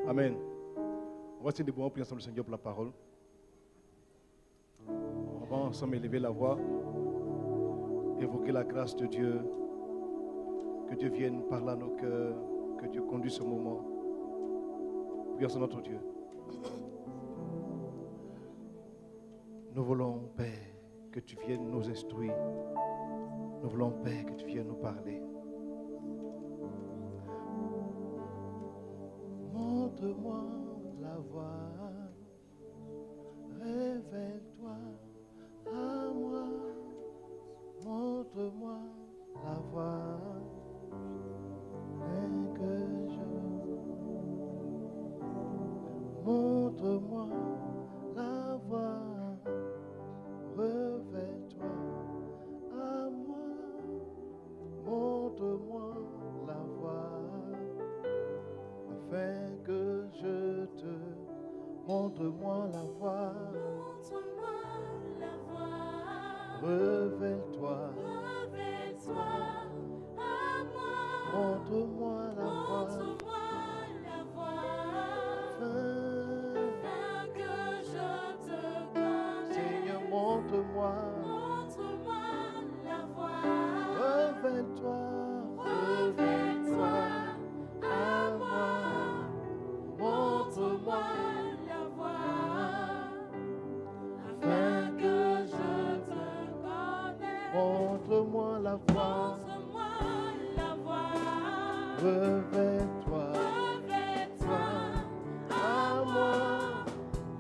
Amen. On va se debout, on va prier ensemble le Seigneur pour la parole. On va ensemble élever la voix, évoquer la grâce de Dieu, que Dieu vienne parler à nos cœurs, que Dieu conduise ce moment. Prions sur notre Dieu. Nous voulons, Père, que tu viennes nous instruire. Nous voulons, Père, que tu viennes nous parler. Montre-moi la voie, révèle-toi à moi. Montre-moi la voie, afin que je... Montre-moi la voie, révèle-toi à moi. Montre-moi la voie, afin que je te... Montre-moi la voie, révèle-toi, à moi. Montre-moi la voie, afin que je te connaisse. Seigneur, montre-moi la voie, révèle-toi, à moi. Montre-moi la voie, afin que je te connaisse. Montre-moi la voie, révèle-toi, à moi. Montre-moi la voie,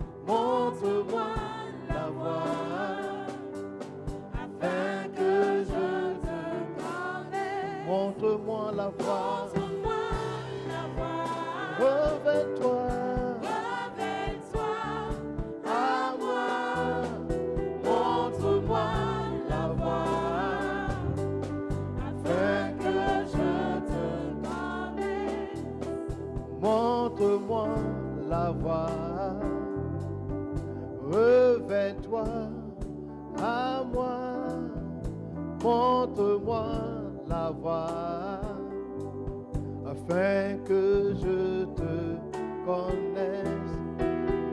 afin que je te connaisse. Montre-moi la voie, révèle-toi, à moi. Montre-moi la voie, afin que je te connaisse. Montre-moi la voie, révèle-toi à moi. Montre-moi la voie, afin que je te connaisse.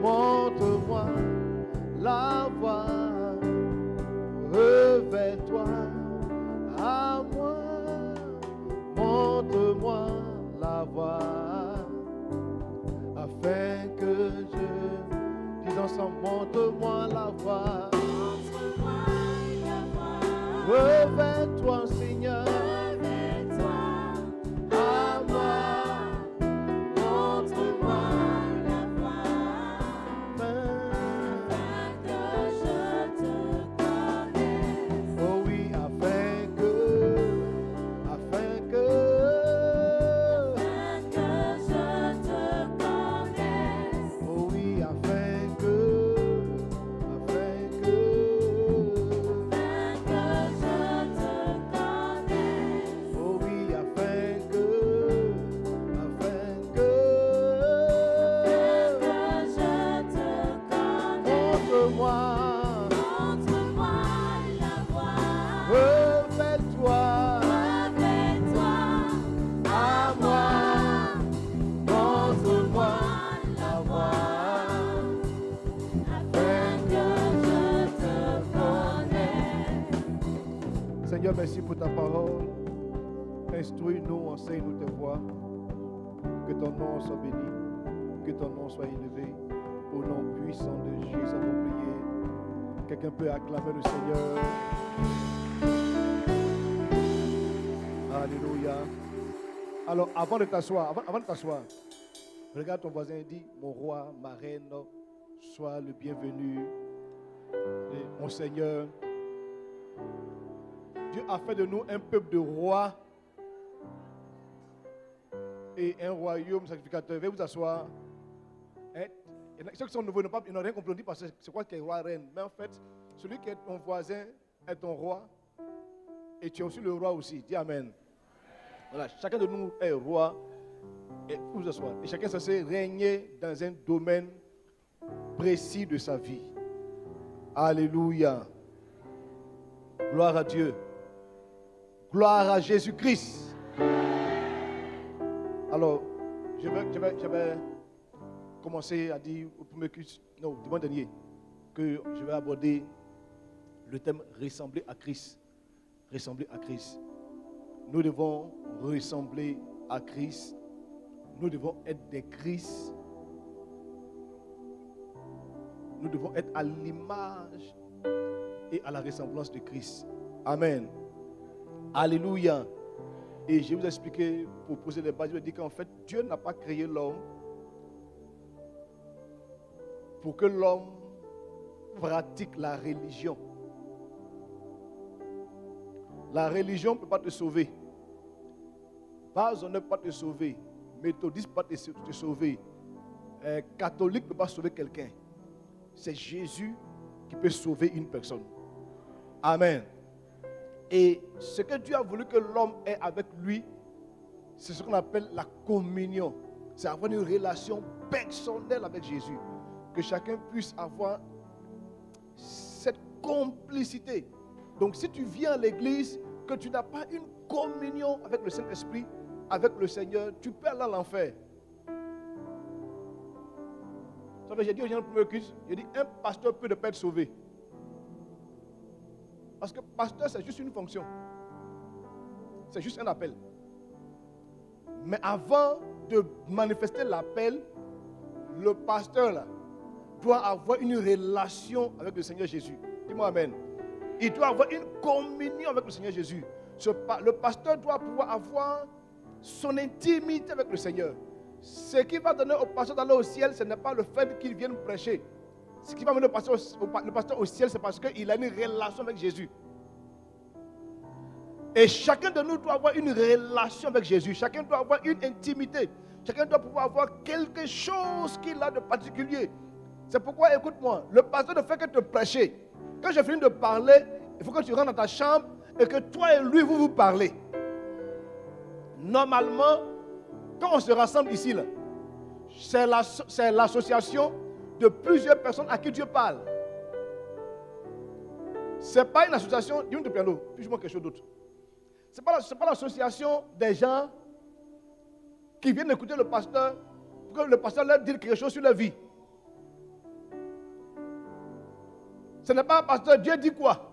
Montre-moi la voie, révèle-toi à moi. Montre-moi la voie, afin que je... Dis ensemble, montre-moi la voie, révèle-toi Seigneur, à moi. Montre-moi la voie, afin que je te connaisse. Oh oui, afin que je te connaisse. Oh oui, afin que je te connaisse. Oh oui, afin que je te connaisse. Montre-moi la voie, révèle-toi à moi. Montre-moi la voie, afin que je te connaisse. Seigneur, merci pour ta parole. Instruis-nous, enseigne-nous tes voies. Que ton nom soit béni, que ton nom soit élevé. Au nom puissant de Jésus, avons prié. Quelqu'un peut acclamer le Seigneur. Alléluia. Alors, avant de t'asseoir, regarde ton voisin et dis, mon roi, ma reine, sois le bienvenu. Et mon Seigneur, Dieu a fait de nous un peuple de rois et un royaume sacrificateur. Veuillez vous asseoir. Ceux qui sont nouveaux ils n'ont rien compris parce que c'est quoi qui est roi, reine. Mais en fait, celui qui est ton voisin est ton roi. Et tu es aussi le roi aussi. Dis Amen. Voilà, chacun de nous est roi. Et vous asseoir. Et chacun est censé régner dans un domaine précis de sa vie. Alléluia. Gloire à Dieu. Gloire à Jésus-Christ. Alors, je vais commencé à dire au premier culte, non, dimanche dernier, que je vais aborder le thème ressembler à Christ. Ressembler à Christ. Nous devons ressembler à Christ. Nous devons être des Christ. Nous devons être à l'image et à la ressemblance de Christ. Amen. Alléluia. Et je vais vous expliquer, pour poser les bases, je vais dire qu'en fait, Dieu n'a pas créé l'homme pour que l'homme pratique la religion. La religion ne peut pas te sauver. Pas ne peut pas te sauver. Méthodiste ne peut pas te sauver. Catholique ne peut pas sauver quelqu'un. C'est Jésus qui peut sauver une personne. Amen. Et ce que Dieu a voulu que l'homme ait avec lui, c'est ce qu'on appelle la communion. C'est avoir une relation personnelle avec Jésus. Que chacun puisse avoir cette complicité. Donc si tu viens à l'église, que tu n'as pas une communion avec le Saint-Esprit, avec le Seigneur, tu peux aller à l'enfer. J'ai dit aux gens le premier culte, j'ai dit un pasteur peut ne pas être sauvé. Parce que pasteur, c'est juste une fonction. C'est juste un appel. Mais avant de manifester l'appel, le pasteur là, doit avoir une relation avec le Seigneur Jésus. Dis-moi amen. Il doit avoir une communion avec le Seigneur Jésus. Le pasteur doit pouvoir avoir son intimité avec le Seigneur. Ce qui va donner au pasteur d'aller au ciel, ce n'est pas le fait qu'il vienne prêcher. Ce qui va mener le pasteur au ciel, c'est parce qu'il a une relation avec Jésus. Et chacun de nous doit avoir une relation avec Jésus. Chacun doit avoir une intimité. Chacun doit pouvoir avoir quelque chose qu'il a de particulier. C'est pourquoi, écoute-moi, le pasteur ne fait que te prêcher. Quand j'ai fini de parler, il faut que tu rentres dans ta chambre et que toi et lui, vous parlez. Normalement, quand on se rassemble ici, là, c'est l'association de plusieurs personnes à qui Dieu parle. Ce n'est pas une association, dis-moi de piano, puis-je quelque chose d'autre. Ce n'est pas l'association des gens qui viennent écouter le pasteur pour que le pasteur leur dise quelque chose sur leur vie. Ce n'est pas pasteur, Dieu dit quoi?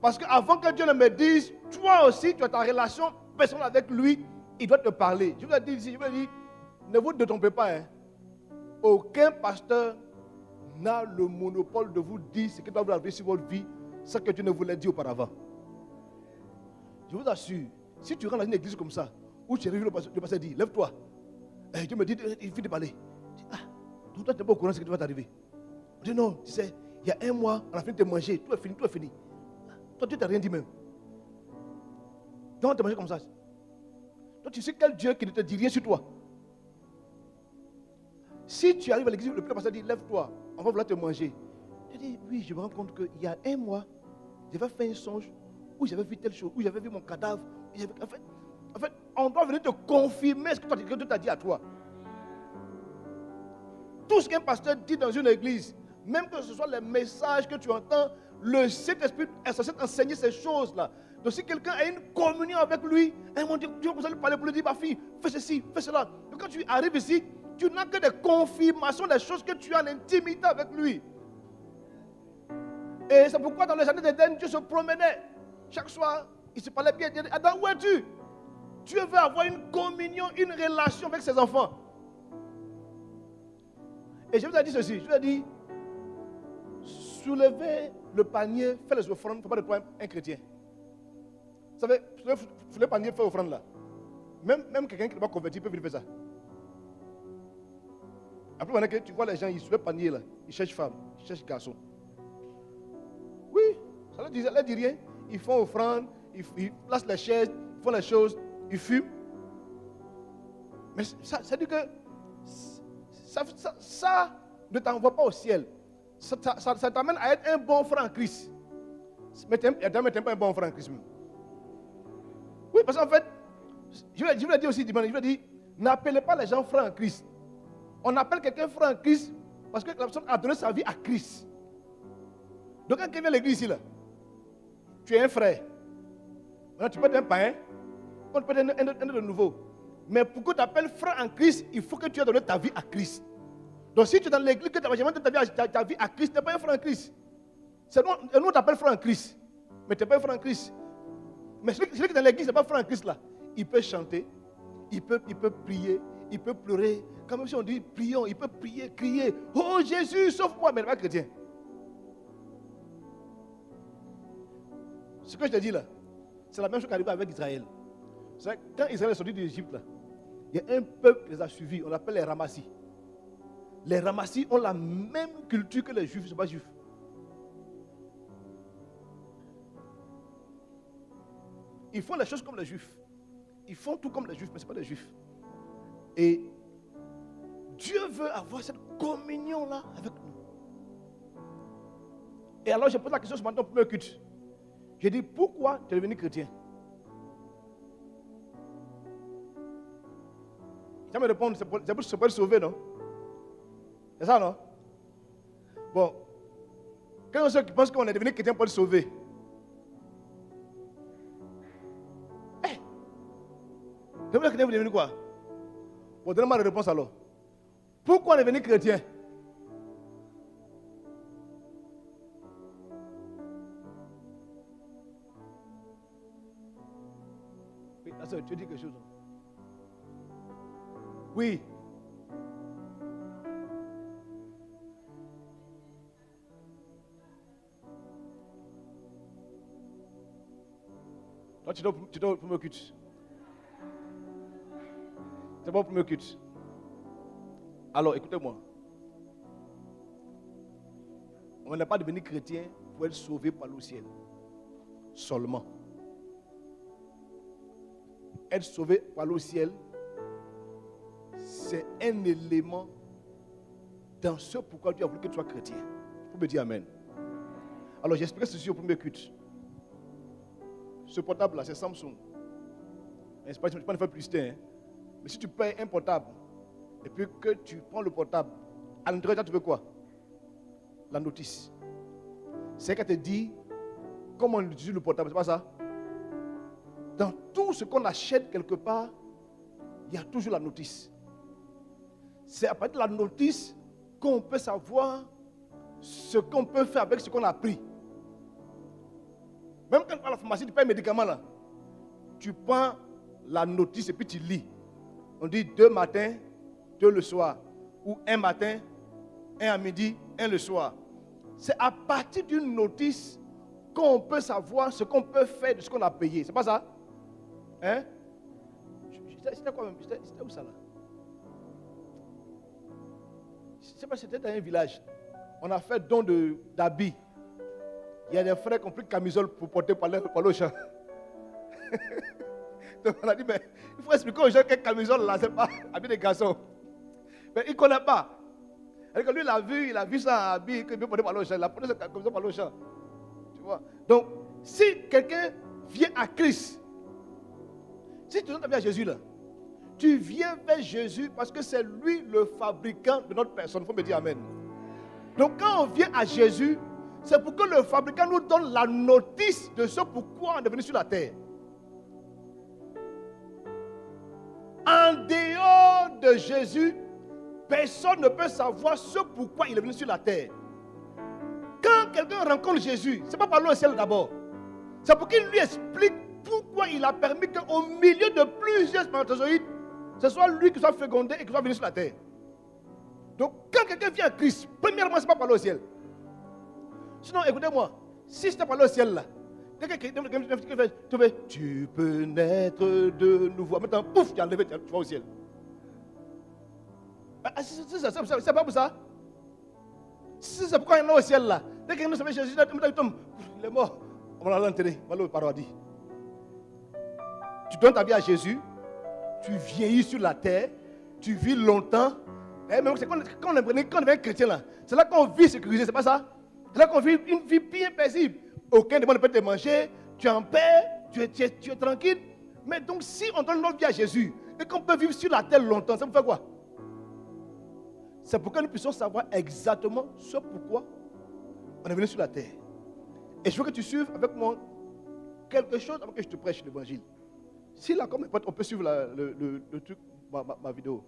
Parce qu'avant que Dieu ne me dise, toi aussi, tu as ta relation personnelle avec lui, il doit te parler. Je vous ai dit ici, ne vous détrompez pas. Hein. Aucun pasteur n'a le monopole de vous dire ce qui doit vous arriver sur votre vie, sans que Dieu ne vous l'ait dit auparavant. Je vous assure, si tu rentres dans une église comme ça, où tu arrives, le pasteur dit, lève-toi. Et Dieu me dit, il finit de parler. Je dis, donc toi, tu n'es pas au courant de ce qui va t'arriver. Je dis, non, tu sais, il y a un mois, on a fini de manger, tout est fini, tout est fini. Toi, Dieu ne t'a rien dit même. Donc, on t'a mangé comme ça. Donc, tu sais quel Dieu qui ne te dit rien sur toi. Si tu arrives à l'église, le pasteur dit, lève-toi, on va vouloir te manger. Je dis, oui, je me rends compte qu'il y a un mois, j'avais fait un songe où j'avais vu telle chose, où j'avais vu mon cadavre. En fait, on doit venir te confirmer ce que Dieu t'a dit à toi. Tout ce qu'un pasteur dit dans une église, même que ce soit les messages que tu entends, le Saint-Esprit est censé enseigner ces choses-là. Donc si quelqu'un a une communion avec lui, Dieu va lui parler pour lui dire, ma fille, fais ceci, fais cela. Donc quand tu arrives ici, tu n'as que des confirmations des choses que tu as en intimité avec lui. Et c'est pourquoi dans les années d'Éden, Dieu se promenait. Chaque soir, il se parlait bien. Il disait, Adam, où es-tu? Dieu veut avoir une communion, une relation avec ses enfants. Et je vous ai dit ceci, je vous ai dit, soulevez le panier, fais les offrandes, ne fais pas de toi un chrétien. Vous savez, soulever le panier, faire l'offrande là. Même quelqu'un qui n'est pas converti peut venir faire ça. Après, maintenant que tu vois les gens, ils soulèvent le panier là, ils cherchent femme, ils cherchent garçon. Oui, ça ne leur dit rien. Ils font offrande, ils placent les chaises, ils font les choses, ils fument. Mais ça dit que ça ne t'envoie pas au ciel. Ça t'amène à être un bon frère en Christ. Mais tu n'es pas un bon frère en Christ. Oui, parce qu'en fait, je vous l'ai dit aussi dimanche, je vous l'ai dit, n'appelez pas les gens frères en Christ. On appelle quelqu'un frère en Christ parce que la personne a donné sa vie à Christ. Donc quand quelqu'un vient à l'église ici, là, tu es un frère. Maintenant, tu peux être un païen, tu peux être un de nouveau. Mais pour que tu t'appelles frère en Christ, il faut que tu aies donné ta vie à Christ. Donc si tu es dans l'église, que tu n'as jamais donné ta vie à Christ, tu n'es pas un frère en Christ. Nous on t'appelle frère en Christ, mais tu n'es pas un frère en Christ. Mais celui qui est dans l'église, n'est pas frère en Christ là. Il peut chanter, il peut prier, il peut pleurer. Quand même si on dit prions, il peut prier, crier. Oh Jésus, sauve-moi, mais il n'est pas chrétien. Ce que je te dis là, c'est la même chose qui arrive avec Israël. C'est quand Israël est sorti d'Égypte là, il y a un peuple qui les a suivis, on l'appelle les Ramassis. Les Ramassis ont la même culture que les Juifs, ils ne sont pas Juifs. Ils font les choses comme les Juifs. Ils font tout comme les Juifs, mais ce n'est pas des Juifs. Et Dieu veut avoir cette communion-là avec nous. Et alors, je pose la question ce matin au premier culte. J'ai dit, pourquoi tu es devenu chrétien? Tu vas me répondre, c'est pour se sauver, non? C'est ça, non? Bon. Quels sont ceux qui pensent qu'on est devenu chrétien pour se sauver? Devenu chrétien, vous devenez quoi? Bon, donnez-moi la réponse alors. Pourquoi on est devenu chrétien? Oui, la soeur, tu dis quelque chose. Oui. Toi, tu dois au premier culte. C'est bon au premier culte. Alors, écoutez-moi. On n'est pas devenu chrétien pour être sauvé par le ciel. Seulement. Être sauvé par le ciel, c'est un élément dans ce pourquoi Dieu a voulu que tu sois chrétien. Vous me dire Amen. Alors, j'explique ceci au premier culte. Ce portable-là, c'est Samsung. Je ne peux pas faire plus tard. Mais si tu payes un portable, et puis que tu prends le portable, à l'intérieur, tu veux quoi? La notice. C'est qu'elle te dit comment on utilise le portable, c'est pas ça? Dans tout ce qu'on achète quelque part, il y a toujours la notice. C'est à partir de la notice qu'on peut savoir ce qu'on peut faire avec ce qu'on a pris. Même quand tu vas à la pharmacie, tu payes un médicament là. Tu prends la notice et puis tu lis. On dit 2 matins, 2 le soir. Ou 1 matin, 1 à midi, 1 le soir. C'est à partir d'une notice qu'on peut savoir ce qu'on peut faire de ce qu'on a payé. C'est pas ça? Hein? C'était quoi même? C'était où ça là? Je ne sais pas, c'était dans un village. On a fait don d'habits. Il y a des frères qui ont pris de camisole pour porter par le champ. Donc on a dit, mais il faut expliquer aux gens que camisole là, c'est pas habit de garçon. Mais il ne connaît pas. Et que lui, il a vu ça en habit que peut porter par le champ. Il a porté ça comme ça par le champ. Tu vois? Donc, si quelqu'un vient à Christ, si tu donnes ta vie à Jésus là, tu viens vers Jésus parce que c'est lui le fabricant de notre personne. Il faut me dire Amen. Donc quand on vient à Jésus, c'est pour que le fabricant nous donne la notice de ce pourquoi on est venu sur la terre. En dehors de Jésus, personne ne peut savoir ce pourquoi il est venu sur la terre. Quand quelqu'un rencontre Jésus, ce n'est pas par le ciel d'abord. C'est pour qu'il lui explique pourquoi il a permis qu'au milieu de plusieurs spermatozoïdes, ce soit lui qui soit fécondé et qui soit venu sur la terre. Donc, quand quelqu'un vient à Christ, premièrement, ce n'est pas par le ciel. Sinon, écoutez-moi, si c'était par le ciel là, tu peux naître de nouveau. Maintenant, pouf, tu as enlevé, tu vas au ciel. C'est pas pour ça. Si c'est pourquoi il y en a au ciel là. Dès qu'il nous savait Jésus, il est mort. On va l'enterrer, on va aller au paradis. Tu donnes ta vie à Jésus, tu vieillis sur la terre, tu vis longtemps. Et même quand on devient chrétien là, c'est là qu'on vit sécurisé, c'est pas ça? C'est là qu'on vit une vie bien paisible. Aucun démon ne peut te manger, tu es en paix, tu es tranquille. Mais donc si on donne notre vie à Jésus et qu'on peut vivre sur la terre longtemps, ça vous fait quoi? C'est pour que nous puissions savoir exactement ce pourquoi on est venu sur la terre. Et je veux que tu suives avec moi quelque chose avant que je te prêche l'évangile. Si là, comme on peut suivre le truc, ma vidéo.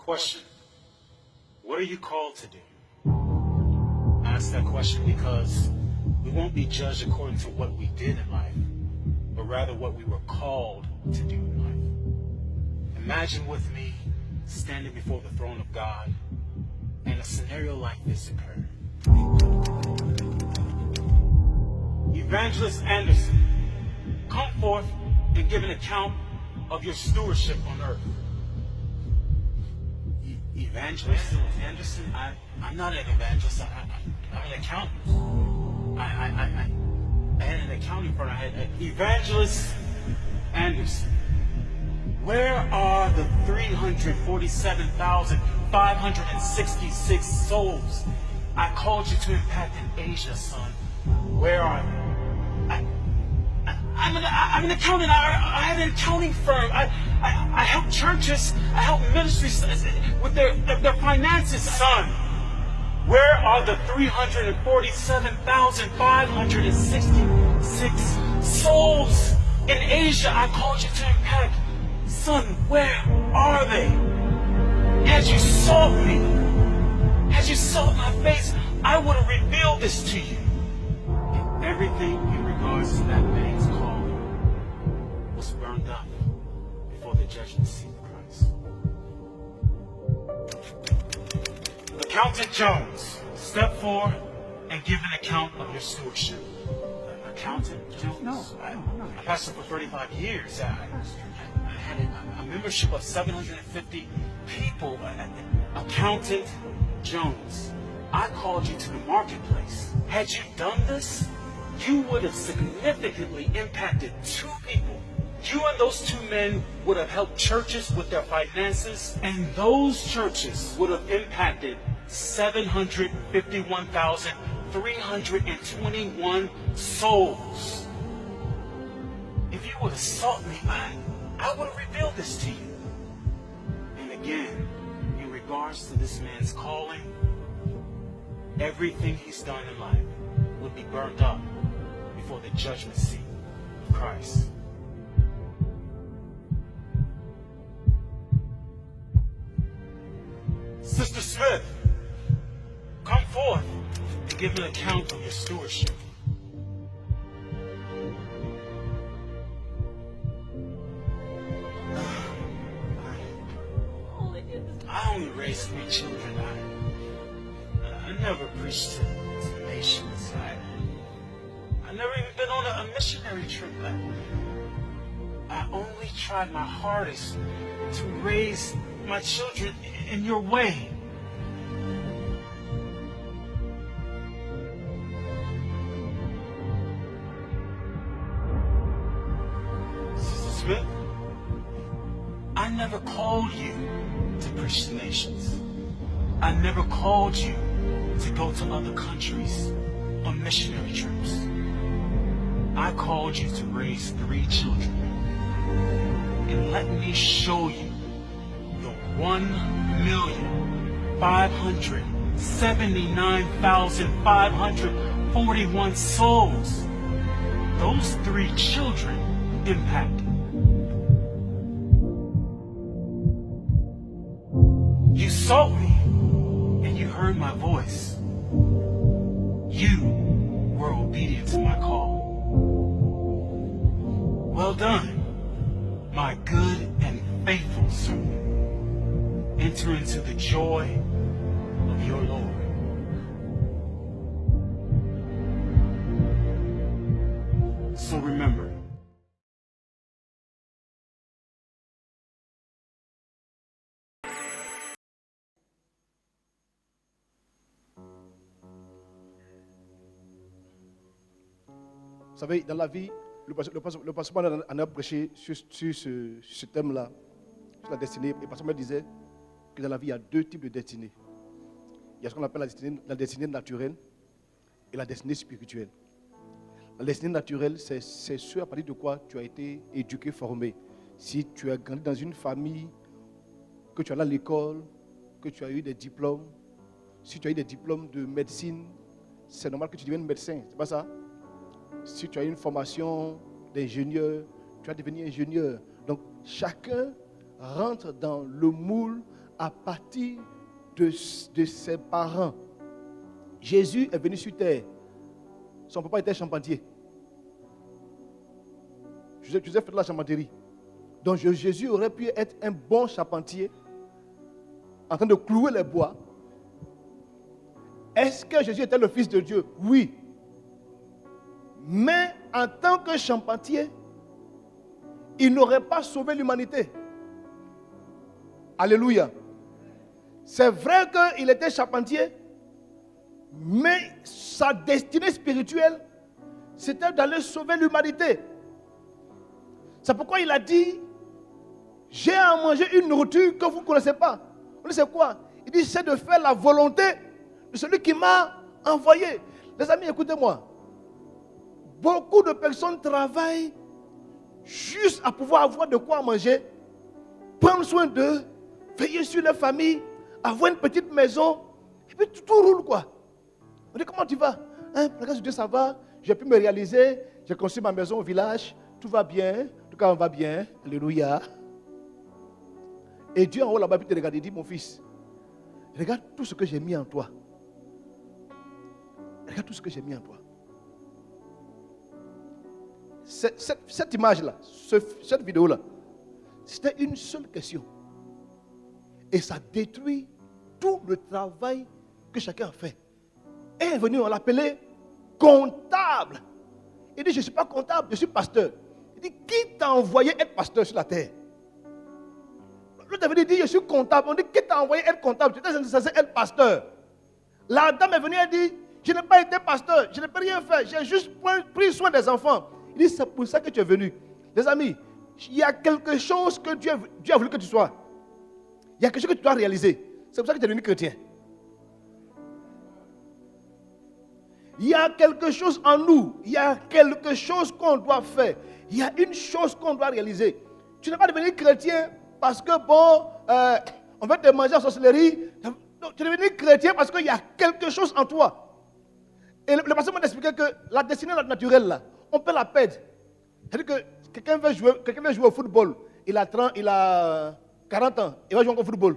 Question. What are you called to do? I ask that question because we won't be judged according to what we did in life, but rather what we were called to do in life. Imagine with me standing before the throne of God and a scenario like this occurred. Evangelist Anderson, come forth and give an account of your stewardship on earth. Evangelist Anderson? I'm not an evangelist. I'm an accountant. I had an accounting firm. I had Evangelist Anderson. Where are the 347,566 souls I called you to impact in Asia, son? Where are they? I'm an accountant. I have an accounting firm. I help churches. I help ministries with their finances, son. Where are the 347,566 souls in Asia I called you to impact? Son, where are they? Had you sought me, had you sought my face, I would have revealed this to you. And everything in regards to that man's calling was burned up before the judgment seat of Christ. Accountant Jones, step forward and give an account of your stewardship. Accountant Jones? No. I pastored for 35 years. I had a membership of 750 people. Accountant Jones, I called you to the marketplace. Had you done this, you would have significantly impacted 2 people. You and those 2 men would have helped churches with their finances, and those churches would have impacted 751,321 souls. If you would have sought me, I would have revealed this to you. And again, in regards to this man's calling, everything he's done in life would be burned up before the judgment seat of Christ. Sister Smith, come forth and give an account of your stewardship. I only raised 3 children. I never preached to nations. I never even been on a missionary trip. I only tried my hardest to raise my children in your way. Sister Smith, I never called you to preach to nations. I never called you to go to other countries on missionary trips. I called you to raise 3 children. And let me show you the 1,579,541 souls those 3 children impacted. You sought me and you heard my voice. You were obedient to my call. Well done, my good and faithful servant. Enter into the joy of your Lord. So remember, Vous savez, dans la vie, le pasteur en a prêché sur ce thème-là, sur la destinée. Et le pasteur me disait que dans la vie, il y a 2 types de destinées. Il y a ce qu'on appelle la destinée naturelle et la destinée spirituelle. La destinée naturelle, c'est ce à partir de quoi tu as été éduqué, formé. Si tu as grandi dans une famille, que tu es allé à l'école, que tu as eu des diplômes, si tu as eu des diplômes de médecine, c'est normal que tu deviennes médecin, c'est pas ça? Si tu as une formation d'ingénieur, tu vas devenir ingénieur. Donc, chacun rentre dans le moule à partir de ses parents. Jésus est venu sur terre. Son papa était charpentier. Joseph fait de la charpenterie. Donc Jésus aurait pu être un bon charpentier en train de clouer les bois. Est-ce que Jésus était le Fils de Dieu? Oui. Mais en tant que charpentier, il n'aurait pas sauvé l'humanité. Alléluia. C'est vrai qu'il était charpentier, mais sa destinée spirituelle, c'était d'aller sauver l'humanité. C'est pourquoi il a dit, j'ai à manger une nourriture que vous ne connaissez pas. Vous savez quoi? Il dit, c'est de faire la volonté de celui qui m'a envoyé. Les amis, écoutez-moi. Beaucoup de personnes travaillent juste à pouvoir avoir de quoi manger, prendre soin d'eux, veiller sur leur famille, avoir une petite maison, et puis tout roule quoi. On dit, comment tu vas? Par la grâce de Dieu, ça va, j'ai pu me réaliser, j'ai construit ma maison au village, tout va bien, en tout cas on va bien, alléluia. Et Dieu en haut là-bas, puis te regarde, il dit, mon fils, regarde tout ce que j'ai mis en toi. Regarde tout ce que j'ai mis en toi. Cette image-là, cette vidéo-là, c'était une seule question. Et ça détruit tout le travail que chacun a fait. Et est venu, on l'appelait comptable. Il dit, je ne suis pas comptable, je suis pasteur. Il dit, qui t'a envoyé être pasteur sur la terre? L'autre avait dit, je suis comptable. On dit, qui t'a envoyé être comptable? Tu étais censé être pasteur. La dame est venue et dit, je n'ai pas été pasteur, je n'ai pas rien fait, j'ai juste pris soin des enfants. Il dit, c'est pour ça que tu es venu. Les amis, il y a quelque chose que Dieu a voulu que tu sois. Il y a quelque chose que tu dois réaliser. C'est pour ça que tu es devenu chrétien. Il y a quelque chose en nous. Il y a quelque chose qu'on doit faire. Il y a une chose qu'on doit réaliser. Tu n'es pas devenu chrétien parce que, bon, on va te manger en sorcellerie. Tu es devenu chrétien parce qu'il y a quelque chose en toi. Et le pasteur m'a expliqué que la destinée naturelle, là, on peut la perdre. C'est-à-dire que quelqu'un veut jouer au football. Il a 40 ans. Il va jouer au football.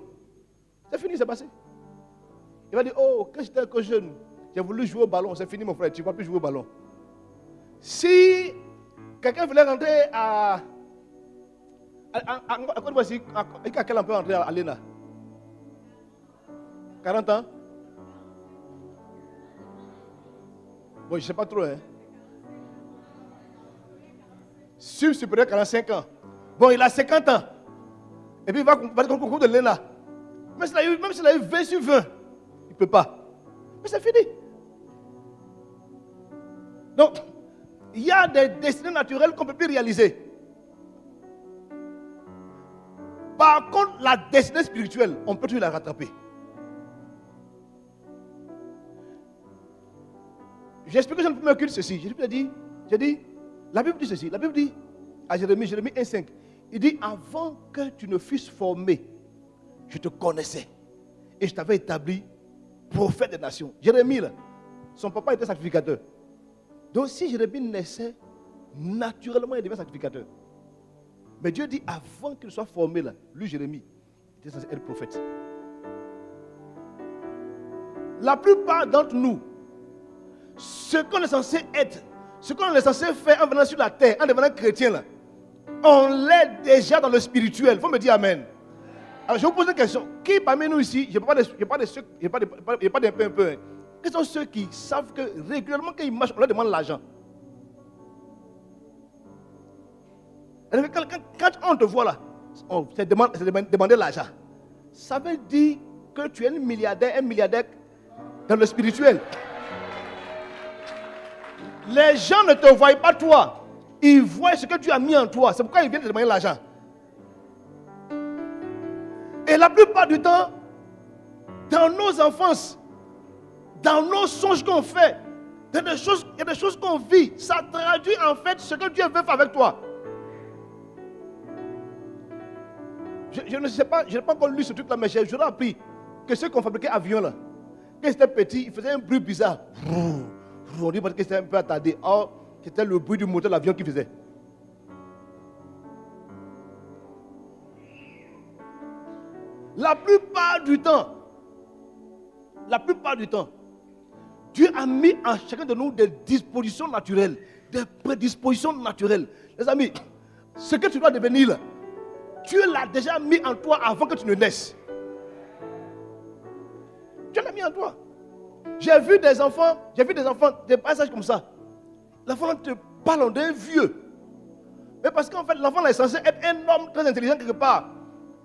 C'est fini, c'est passé. Il va dire, oh, quand j'étais encore jeune, j'ai voulu jouer au ballon. C'est fini, mon frère, tu ne vas plus jouer au ballon. Si quelqu'un voulait rentrer à quel an peut rentrer à l'ENA? 40 ans? Bon, je ne sais pas trop, hein. Supérieur 45 ans. Bon, il a 50 ans. Et puis il va au concours de l'ENA. Même s'il a eu 20 sur 20, il ne peut pas. Mais c'est fini. Donc, il y a des destinées naturelles qu'on ne peut plus réaliser. Par contre, la destinée spirituelle, on peut toujours la rattraper. J'ai expliqué dans le premier culte ceci. J'ai dit, la Bible dit ceci. La Bible dit, à Jérémie 1,5, il dit, avant que tu ne fusses formé, je te connaissais. Et je t'avais établi prophète des nations. Jérémie, là, son papa était sacrificateur. Donc si Jérémie naissait, naturellement, il devait être sacrificateur. Mais Dieu dit, avant qu'il soit formé, là, lui, Jérémie, il était censé être prophète. La plupart d'entre nous, ce qu'on est censé être, ce qu'on est censé faire en venant sur la terre, en devenant chrétien, là, on l'est déjà dans le spirituel. Il faut me dire Amen. Alors je vous pose une question. Qui parmi nous ici, je ne parle pas d'un peu un peu, hein. Quels sont ceux qui savent que régulièrement quand ils marchent, on leur demande l'argent? Quand on te voit là, on te demande l'argent. Ça veut dire que tu es un milliardaire dans le spirituel. Les gens ne te voient pas toi. Ils voient ce que tu as mis en toi. C'est pourquoi ils viennent te demander l'argent. Et la plupart du temps, dans nos enfances, dans nos songes qu'on fait, il y a des choses qu'on vit. Ça traduit en fait ce que Dieu veut faire avec toi. Je ne sais pas, je n'ai pas encore lu ce truc-là, mais j'aurais appris que ceux qui ont fabriqué avions là, quand c'était petit, ils faisaient un bruit bizarre. On dit parce que c'était un peu attardé. Or, c'était le bruit du moteur de l'avion qui faisait. La plupart du temps, Dieu a mis en chacun de nous des dispositions naturelles, des prédispositions naturelles. Les amis, ce que tu dois devenir, là, Dieu l'a déjà mis en toi avant que tu ne naisses. Dieu l'a mis en toi. J'ai vu des enfants, des passages comme ça. L'enfant te parle d'un vieux. Mais parce qu'en fait, l'enfant là est censé être un homme très intelligent quelque part.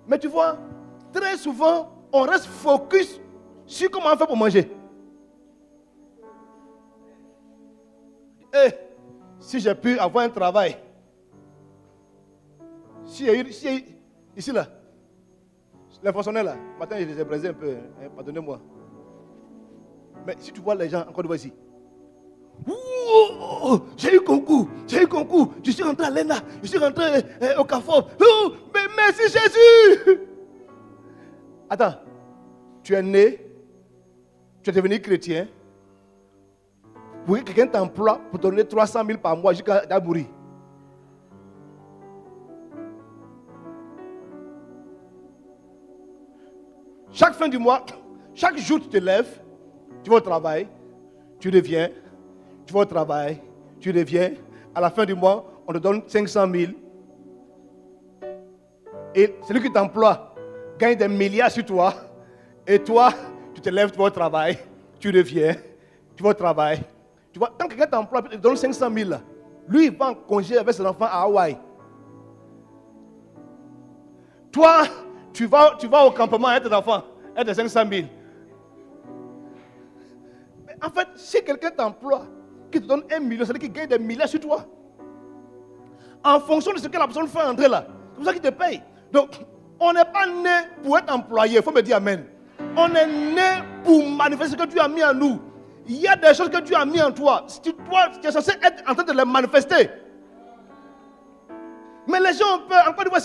Mais tu vois, très souvent, on reste focus sur comment on fait pour manger. Et si j'ai pu avoir un travail, ici là, les fonctionnaires là, matin je les ai brisés un peu, hein, pardonnez-moi. Mais si tu vois les gens encore devant ici, j'ai eu concours, je suis rentré à l'ENA, je suis rentré au CAFOR. Mais merci Jésus. Attends, tu es né, tu es devenu chrétien, pour que quelqu'un t'emploie pour te donner 300 000 par mois jusqu'à mourir. Chaque fin du mois, chaque jour tu te lèves, tu vas au travail, tu reviens, tu vas au travail, tu reviens. À la fin du mois, on te donne 500 000. Et celui qui t'emploie gagne des milliards sur toi. Et toi, tu te lèves, tu vas au travail, tu reviens, tu vas au travail. Tu vois, quand quelqu'un t'emploie, il te donne 500 000. Lui, il va en congé avec ses enfants à Hawaï. Toi, tu vas au campement avec tes enfants, avec tes 500 000. Mais en fait, si quelqu'un t'emploie, qui te donne 1 million, c'est-à-dire qu'il gagne des milliards sur toi. En fonction de ce que la personne fait entrer là, c'est pour ça qu'il te paye. Donc, on n'est pas né pour être employé, il faut me dire amen. On est né pour manifester ce que Dieu a mis en nous. Il y a des choses que Dieu a mis en toi. Tu es censé être en train de les manifester. Mais les gens ont peur, encore une fois,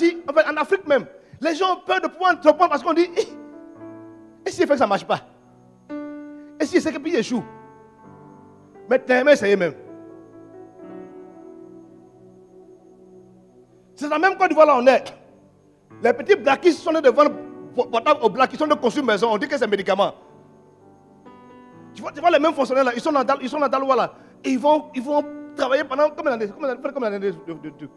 en Afrique même, les gens ont peur de pouvoir entreprendre parce qu'on dit, et s'il fait que ça ne marche pas? Et s'il sait que puis il échoue? Mais t'as aimé essayer même. C'est la même Côte d'Ivoire là on est. Les petits blackistes sont devant le portable aux blacks qui sont de construire maison. On dit que c'est un médicament. Tu vois les mêmes fonctionnaires là, ils sont dans Daloa là. Et ils vont travailler pendant combien d'années de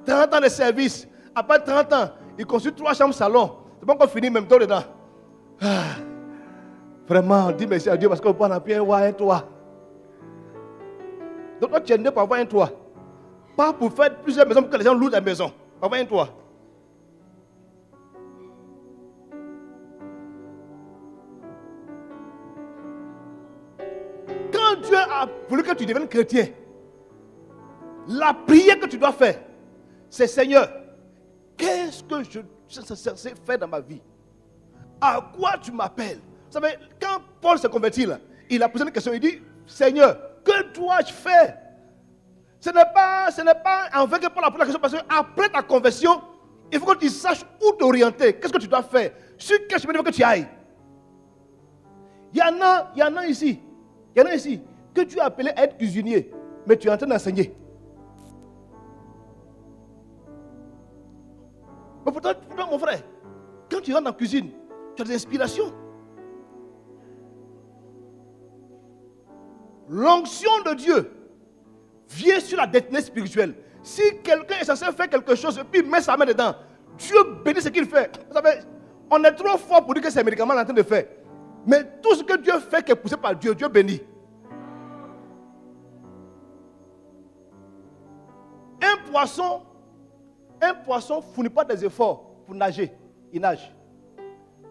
30 ans de service. Après 30 ans, ils construisent 3 chambres salon. C'est pas encore fini même temps dedans. Vraiment, on dit merci à Dieu parce qu'on peut en avoir un toit. Donc toi tu es né pour avoir un toit. Pas pour faire plusieurs maisons pour que les gens louent la maison. Pour avoir un toit. Quand Dieu a voulu que tu deviennes chrétien, la prière que tu dois faire, c'est Seigneur, qu'est-ce que je suis censé faire dans ma vie? À quoi tu m'appelles? Vous savez, quand Paul s'est converti là, il a posé une question, il dit, Seigneur, que dois-je faire? Ce n'est pas en fait que Paul a posé la question parce qu'après ta conversion, il faut que tu saches où t'orienter. Qu'est-ce que tu dois faire? Sur quel chemin il faut que tu ailles? Il y en a ici que tu as appelé à être cuisinier, mais tu es en train d'enseigner. Mais pourtant, mon frère, quand tu rentres en cuisine, tu as des inspirations. L'onction de Dieu vient sur la destinée spirituelle. Si quelqu'un est censé faire quelque chose et puis met sa main dedans, Dieu bénit ce qu'il fait. Vous savez, on est trop fort pour dire que c'est un médicament qu'on est en train de faire. Mais tout ce que Dieu fait qui est poussé par Dieu, Dieu bénit. Un poisson ne fournit pas des efforts pour nager. Il nage.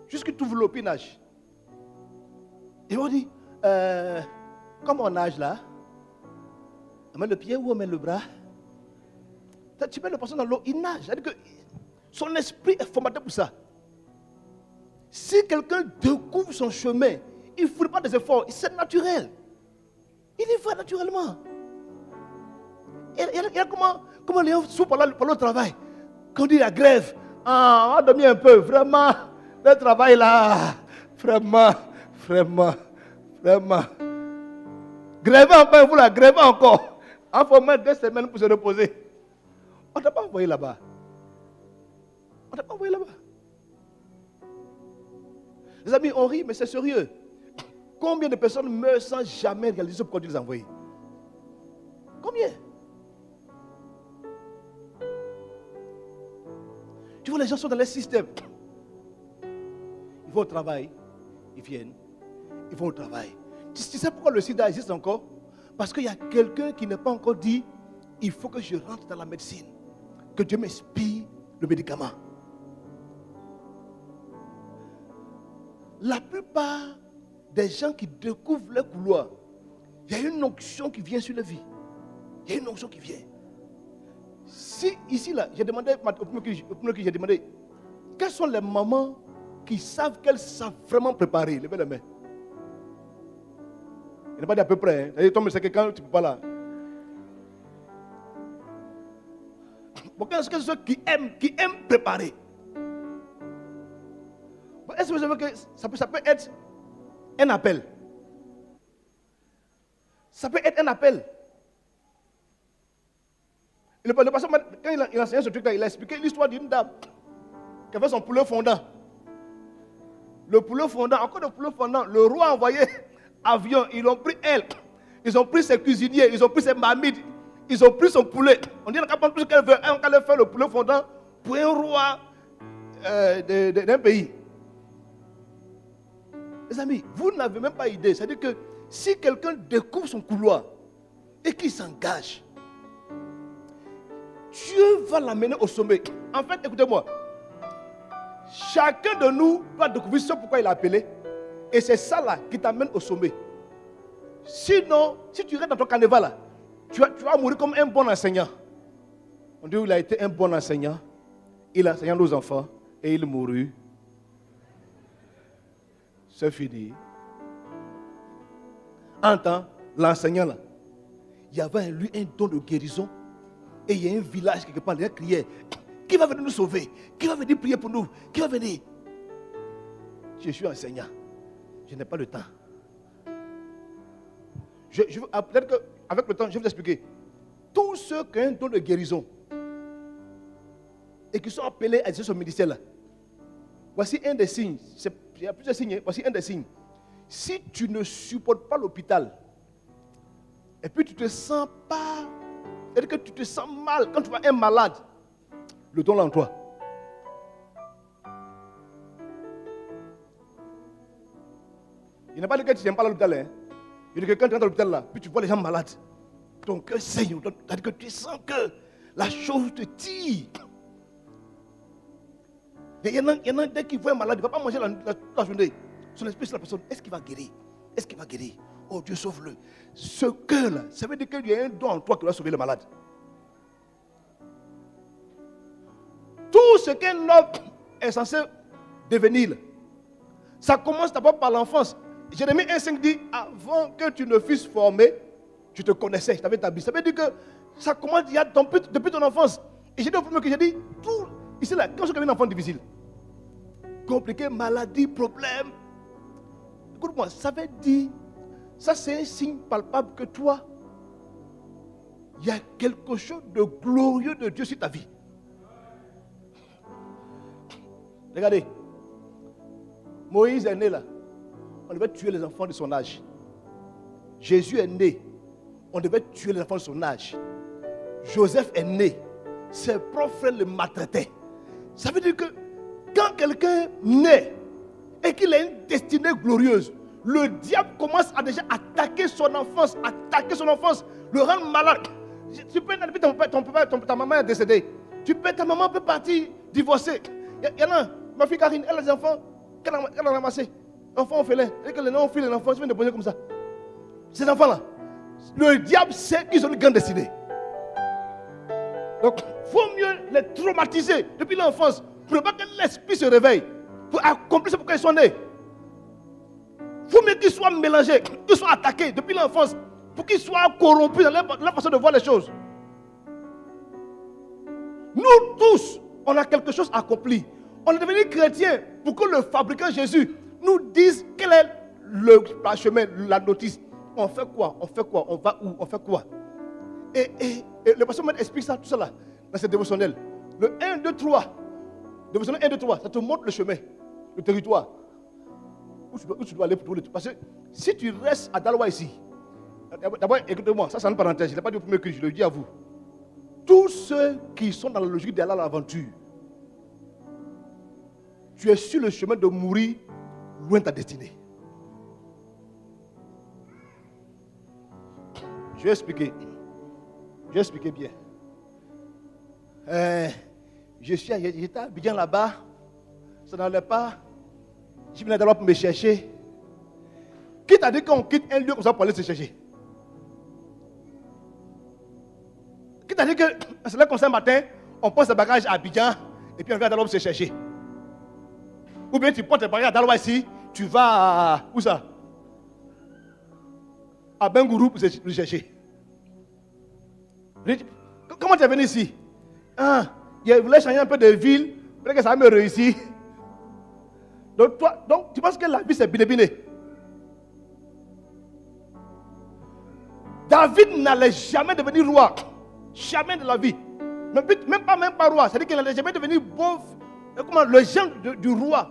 Jusqu'il trouve l'eau, puis il nage. Et on dit, comme on nage là, on met le pied ou on met le bras. Tu mets le poisson dans l'eau, il nage. C'est-à-dire que son esprit est formaté pour ça. Si quelqu'un découvre son chemin, il ne fournit pas des efforts, c'est naturel. Il y va naturellement. Et comment les gens souffrent par le travail. Quand on dit la grève, on va dormir un peu, vraiment, le travail là, vraiment. Grévez encore, vous la grévez encore. Il faut mettre 2 semaines pour se reposer. On ne t'a pas envoyé là-bas. Les amis, on rit, mais c'est sérieux. Combien de personnes meurent sans jamais réaliser pourquoi Dieu les a envoyés? Combien? Tu vois, les gens sont dans les systèmes. Ils vont au travail, ils viennent, ils vont au travail. Tu sais pourquoi le sida existe encore? Parce qu'il y a quelqu'un qui n'a pas encore dit, il faut que je rentre dans la médecine, que Dieu m'inspire le médicament. La plupart des gens qui découvrent le couloir, il y a une onction qui vient sur la vie. Il y a une onction qui vient. Si ici, là, j'ai demandé, au premier qui j'ai demandé, quelles sont les mamans qui savent qu'elles savent vraiment préparer? Levez les mains. Il n'est pas dit à peu près. Hein. Toi, c'est quelqu'un, tu ne peux pas là. Bon, quels sont ceux qui aiment préparer? Bon, est-ce que vous savez que ça peut être un appel? Ça peut être un appel. Le pasteur, quand il enseignait ce truc-là, il a expliqué l'histoire d'une dame qui avait son poulet fondant. Le poulet fondant, encore le poulet fondant, le roi a envoyé avion, ils ont pris elle, ils ont pris ses cuisiniers, ils ont pris ses marmites, ils ont pris son poulet. On dit qu'elle prend tout ce qu'elle veut, elle fait le poulet fondant pour un roi d'un pays. Les amis, vous n'avez même pas idée. C'est-à-dire que si quelqu'un découvre son couloir et qu'il s'engage, Dieu va l'amener au sommet. En fait, écoutez-moi. Chacun de nous va découvrir ce pourquoi il a appelé. Et c'est ça là qui t'amène au sommet. Sinon, si tu restes dans ton carnaval là, tu vas mourir comme un bon enseignant. On dit qu'il a été un bon enseignant. Il a enseigné nos enfants et il mourut. C'est fini. En temps, l'enseignant là, il y avait en lui un don de guérison. Et il y a un village quelque part, les gens criaient, qui va venir nous sauver? Qui va venir prier pour nous? Qui va venir? Je suis enseignant. Je n'ai pas le temps. Peut-être qu'avec le temps, je vais vous expliquer. Tous ceux qui ont un don de guérison et qui sont appelés à exercer ce ministère-là, voici un des signes. Il y a plusieurs signes. Voici un des signes. Si tu ne supportes pas l'hôpital, et puis tu ne te sens pas, c'est-à-dire que tu te sens mal quand tu vois un malade, le don là en toi. Il n'est pas le cas que tu n'aimes pas l'hôpital. Hein. Il dit que quand tu rentres à l'hôpital là, puis tu vois les gens malades, ton cœur saigne, c'est-à-dire que tu sens que la chose te tire. Il y en a dès qu'il voit un malade, il ne va pas manger la journée. Son esprit, c'est la personne, est-ce qu'il va guérir? Est-ce qu'il va guérir? Oh Dieu, sauve-le. Ce cœur-là, ça veut dire qu'il y a un don en toi qui va sauver le malade. Tout ce qu'un homme est censé devenir, ça commence d'abord par l'enfance. Jérémie 1,5 dit, avant que tu ne fusses formé, je te connaissais, je t'avais établi. Ça veut dire que ça commence depuis ton enfance. Et j'ai dit au premier que j'ai dit, tout, ici là, quand je suis un enfant difficile, compliqué, maladie, problème, écoute-moi, ça veut dire, ça c'est un signe palpable que toi, il y a quelque chose de glorieux de Dieu sur ta vie. Regardez, Moïse est né là, on devait tuer les enfants de son âge. Jésus est né, on devait tuer les enfants de son âge. Joseph est né, ses propres frères le maltraitaient. Ça veut dire que quand quelqu'un naît et qu'il a une destinée glorieuse, le diable commence à déjà attaquer son enfance, le rendre malade. Tu peux ta maman est décédée. Ta maman peut partir divorcer. Il y en a, ma fille Karine, elle a des enfants qu'elle a ramassés. Enfants orphelins. Et que les noms filent les enfants, je viens de poser comme ça. Ces enfants-là, le diable sait qu'ils ont une grande destinée. Donc, il vaut mieux les traumatiser depuis l'enfance pour ne pas que l'esprit se réveille, pour accomplir ce pourquoi ils sont nés. Il faut mieux qu'ils soient mélangés, qu'ils soient attaqués depuis l'enfance, pour qu'ils soient corrompus dans leur façon de voir les choses. Nous tous, on a quelque chose accompli. On est devenu chrétien pour que le fabricant Jésus nous dise quel est le chemin, la notice. On fait quoi? On fait quoi? On va où? On fait quoi? Et le pasteur explique ça, tout ça là, dans ce dévotionnel. Le 1, 2, 3. Dévotionnel 1, 2, 3, ça te montre le chemin, le territoire. où tu dois aller pour trouver le truc. Parce que si tu restes à Daloa ici, d'abord, écoutez-moi, ça c'est une parenthèse, je ne l'ai pas dit au premier cri, je le dis à vous. Tous ceux qui sont dans la logique d'aller à l'aventure, tu es sur le chemin de mourir loin de ta destinée. Je vais expliquer bien. J'étais à Abidjan là-bas, ça n'allait pas. Je venais d'abord pour me chercher. Qui t'a dit qu'on quitte un lieu comme ça pour aller se chercher? Qui t'a dit que c'est là comme ça un matin, on pose ses bagages à Abidjan et puis on vient d'abord pour se chercher? Ou bien tu portes tes bagages à Daloa ici, tu vas à... Où ça? À Bengourou pour se chercher. Comment tu es venu ici? Je voulais changer un peu de ville, peut-être que ça va me réussir. Donc tu penses que la vie c'est biné-biné? David n'allait jamais devenir roi. Jamais de la vie. Même pas roi. C'est-à-dire qu'il n'allait jamais devenir le genre du roi.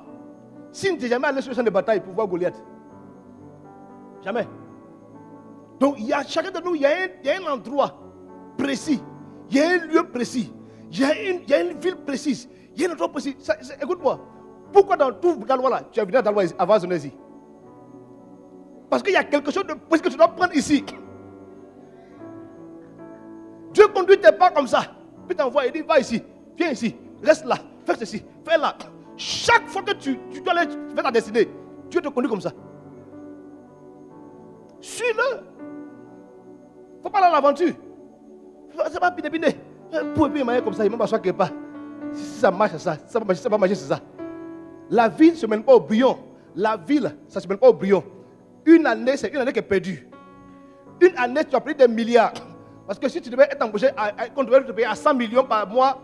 S'il n'était jamais allé sur le champ de bataille pour voir Goliath. Jamais. Donc chacun de nous, il y a un endroit précis. Il y a un lieu précis. Il y a une ville précise. Il y a un endroit précis. Écoute-moi. Pourquoi dans tout Daloa là, tu as venu à Daloa avant Zonesi? Parce qu'il y a quelque chose de précis que tu dois prendre ici. Dieu conduit tes pas comme ça. Puis t'envoie, il dit, va ici, viens ici, reste là, fais ceci, fais là. Chaque fois que tu dois aller vers ta destinée, Dieu te conduit comme ça. Suis-le. Il ne faut pas aller à l'aventure. C'est pas piné. Pour puis comme ça, il ne m'assoit quelque part. Si ça marche, ça va marcher, c'est ça. La ville ne se mène pas au bouillon. La ville, ça ne se mène pas au bouillon. Une année, c'est une année qui est perdue. Une année, tu as pris des milliards. Parce que si tu devais être embauché, qu'on devait te payer à 100 millions par mois,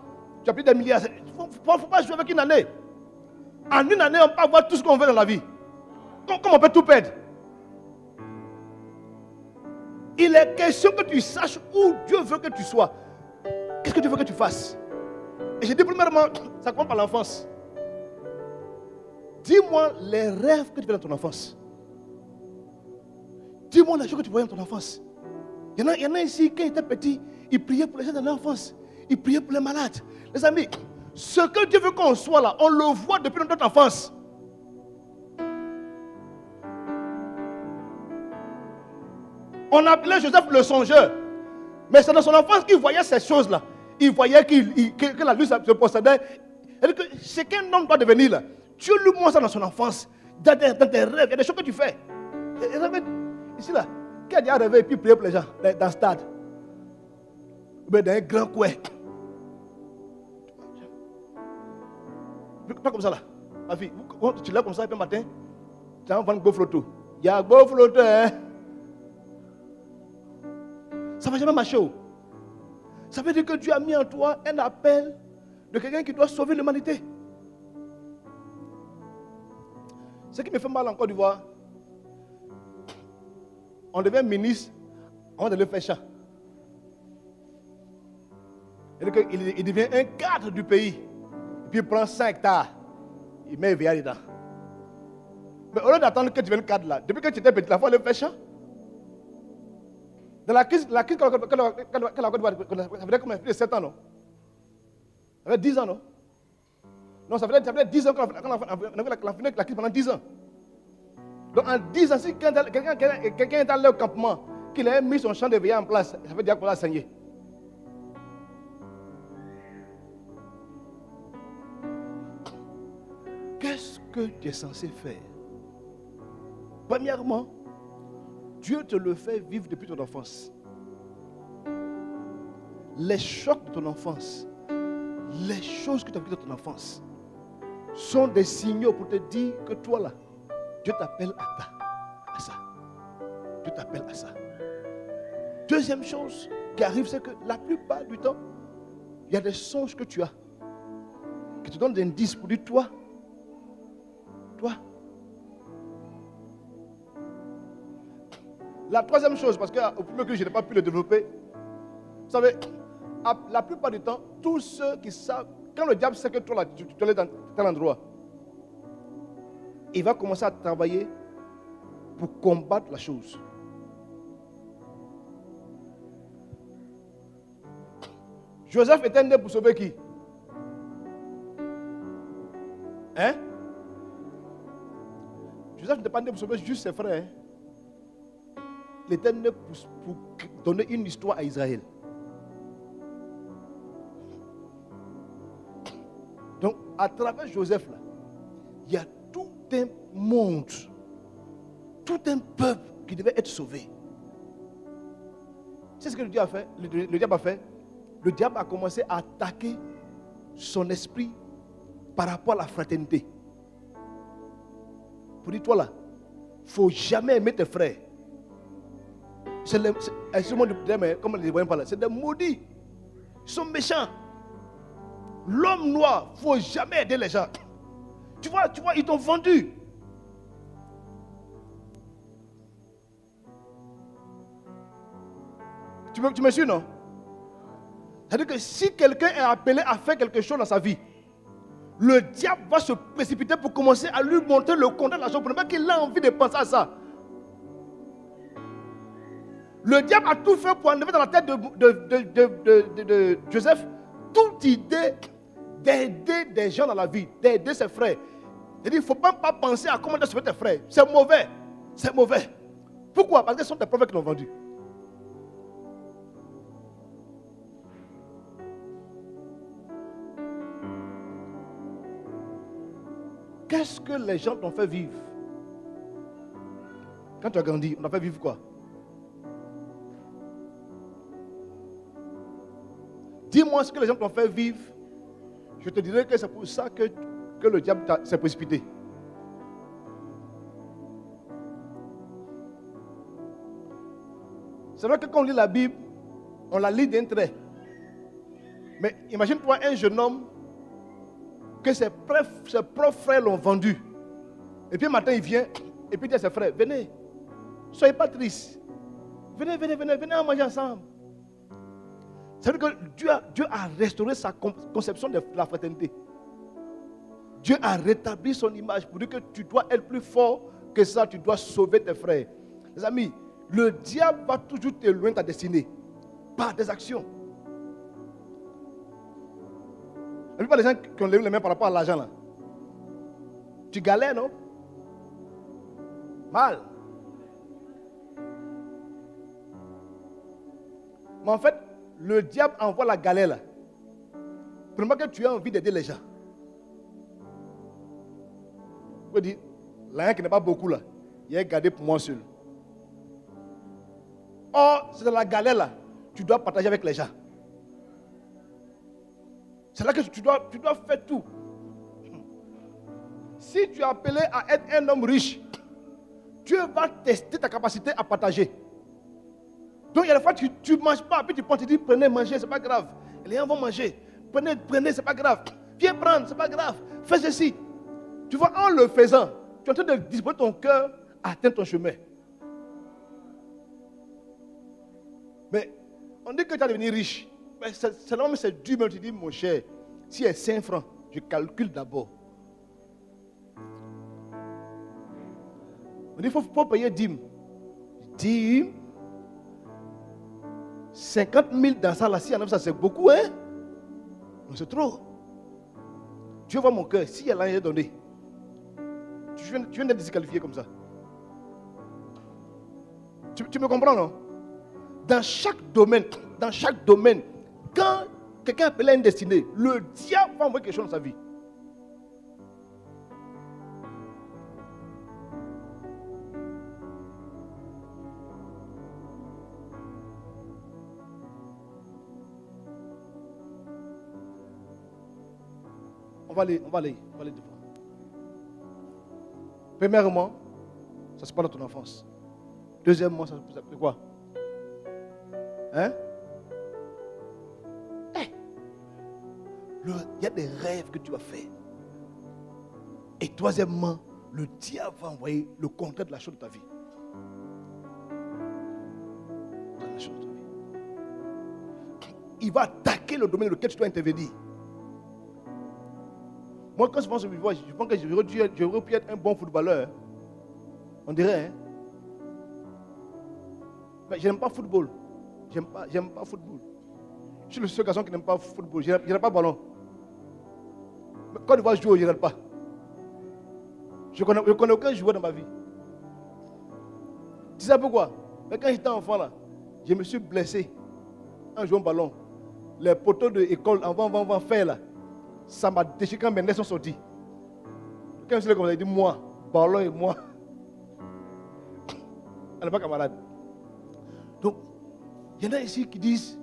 tu as pris des milliards. Il ne faut pas jouer avec une année. En une année, on peut avoir tout ce qu'on veut dans la vie. Comment on peut tout perdre? Il est question que tu saches où Dieu veut que tu sois. Qu'est-ce que Dieu veut que tu fasses? Et je dis premièrement, ça compte par l'enfance. Dis-moi les rêves que tu fais dans ton enfance. Dis-moi les choses que tu voyais dans ton enfance. Il y en a ici, quand ils étaient petits, ils priaient pour les gens de l'enfance. Ils priaient pour les malades. Les amis, ce que Dieu veut qu'on soit là, on le voit depuis notre enfance. On appelait Joseph le songeur. Mais c'est dans son enfance qu'il voyait ces choses-là. Il voyait que la lune se possédait. C'est qu'un homme doit devenir là. Dieu lui montre ça dans son enfance. Dans tes rêves, il y a des choses que tu fais. Ici là, qui a déjà rêvé et puis prier pour les gens dans le stade? Ou bien dans un grand coin. Pas comme ça là. Ma fille, tu l'as comme ça et puis matin, tu vas vendre Go-Floto. Il y a Go-Floto, hein. Ça ne va jamais marcher. Ça veut dire que Dieu a mis en toi un appel de quelqu'un qui doit sauver l'humanité. Ce qui me fait mal en Côte d'Ivoire, on devient ministre avant de le faire chant. Il devient un cadre du pays. Et puis il prend 5 hectares. Il met un veillard dedans. Mais au lieu d'attendre que tu viennes cadre là, depuis que tu étais petit, la fois, il le fait chant. Dans la crise que la Côte d'Ivoire, ça faisait combien? 7 ans, non? Ça fait 10 ans, non? Non, ça fait 10 ans qu'on a fait la crise pendant 10 ans. Donc en 10 ans, si quelqu'un est allé au campement, qu'il ait mis son champ de veillard en place, ça veut dire qu'on l'a saigné. Qu'est-ce que tu es censé faire? Premièrement, Dieu te le fait vivre depuis ton enfance. Les chocs de ton enfance, les choses que tu as vécues dans ton enfance, sont des signaux pour te dire que toi là, Dieu t'appelle à ça. Dieu t'appelle à ça. Deuxième chose qui arrive, c'est que la plupart du temps, il y a des songes que tu as, qui te donnent des indices pour dire toi. La troisième chose, parce qu'au premier que je n'ai pas pu le développer, vous savez, la plupart du temps, tous ceux qui savent, quand le diable sait que toi là, tu es dans tel endroit, il va commencer à travailler pour combattre la chose. Joseph était né pour sauver qui? Hein? Joseph n'était pas né pour sauver juste ses frères. Il était né pour donner une histoire à Israël. Donc, à travers Joseph, là, il y a tout un monde, tout un peuple qui devait être sauvé. C'est ce que le diable a fait. Le diable a fait. Le diable a commencé à attaquer son esprit par rapport à la fraternité. Pour dire, toi là, il ne faut jamais aimer tes frères. Comme les Hébreux parlent, c'est des maudits. Ils sont méchants. L'homme noir, il ne faut jamais aider les gens. Tu vois, ils t'ont vendu. Tu me suis, non? C'est-à-dire que si quelqu'un est appelé à faire quelque chose dans sa vie, le diable va se précipiter pour commencer à lui montrer le contraire de la chose, pour ne pas qu'il ait envie de penser à ça. Le diable a tout fait pour enlever dans la tête de Joseph toute idée d'aider des gens dans la vie, d'aider ses frères. Il dit, il ne faut pas penser à comment sauver tes frères. C'est mauvais. C'est mauvais. Pourquoi? Parce que ce sont des prophètes qui l'ont vendu. Qu'est-ce que les gens t'ont fait vivre? Quand tu as grandi, on t'a fait vivre quoi? Dis-moi ce que les gens t'ont fait vivre. Je te dirai que c'est pour ça que le diable s'est précipité. C'est vrai que quand on lit la Bible, on la lit d'un trait. Mais imagine-toi un jeune homme que ses propres frères l'ont vendu. Et puis un matin, il vient et puis il dit à ses frères, venez, soyez pas tristes. Venez à manger ensemble. C'est-à-dire que Dieu a restauré sa conception de la fraternité. Dieu a rétabli son image pour dire que tu dois être plus fort que ça, tu dois sauver tes frères. Les amis, le diable va toujours t'éloigner de ta destinée par des actions. La plupart des gens qui ont levé les mains par rapport à l'argent là, tu galères, non? Mal. Mais en fait, le diable envoie la galère là. Pour que tu aies envie d'aider les gens. Vous pouvez dire, l'argent qui n'est pas beaucoup là, il est gardé pour moi seul. Or, c'est dans la galère là, tu dois partager avec les gens. C'est là que tu dois faire tout. Si tu es appelé à être un homme riche, Dieu va tester ta capacité à partager. Donc il y a des fois que tu ne manges pas, puis tu prends, tu dis prenez, mangez, c'est pas grave. Et les gens vont manger. Prenez, c'est pas grave. Viens prendre, c'est pas grave. Fais ceci. Tu vois, en le faisant, tu es en train de disposer ton cœur à atteindre ton chemin. Mais on dit que tu vas devenir riche. Mais c'est dur, mais tu dis, mon cher, si c'est 5 francs, je calcule d'abord. On dit, il faut payer dîme. Dîme. 50 000 dans ça, là, si ça c'est beaucoup, hein? Non, c'est trop. Dieu voit mon cœur. Si elle a rien donné, tu viens d'être disqualifié comme ça. Tu me comprends, non? Dans chaque domaine, quand quelqu'un appelle à une destinée, le diable va envoyer quelque chose dans sa vie. On va aller devant. Premièrement, ça se passe dans ton enfance. Deuxièmement, ça s'appelle quoi? Hein? Il y a des rêves que tu as fait. Et troisièmement, le diable va envoyer le contraire de la chose de ta vie. Il va attaquer le domaine dans lequel tu dois intervenir. Moi, quand je pense au football, je pense que j'aurais pu être un bon footballeur. On dirait, hein. Mais je n'aime pas football. J'aime pas football. Je suis le seul garçon qui n'aime pas football. Je n'aime pas ballon. Quand je vois jouer, je ne regarde pas. Je ne connais aucun joueur dans ma vie. Tu sais pourquoi? Mais quand j'étais enfant, là, je me suis blessé en jouant au ballon. Les poteaux de l'école, avant faire là, ça m'a déchiré quand mes nerfs sont sortis. Quand je suis là, comme ça, il dit moi, ballon et moi. Elle n'est pas camarade. Donc, il y en a ici qui disent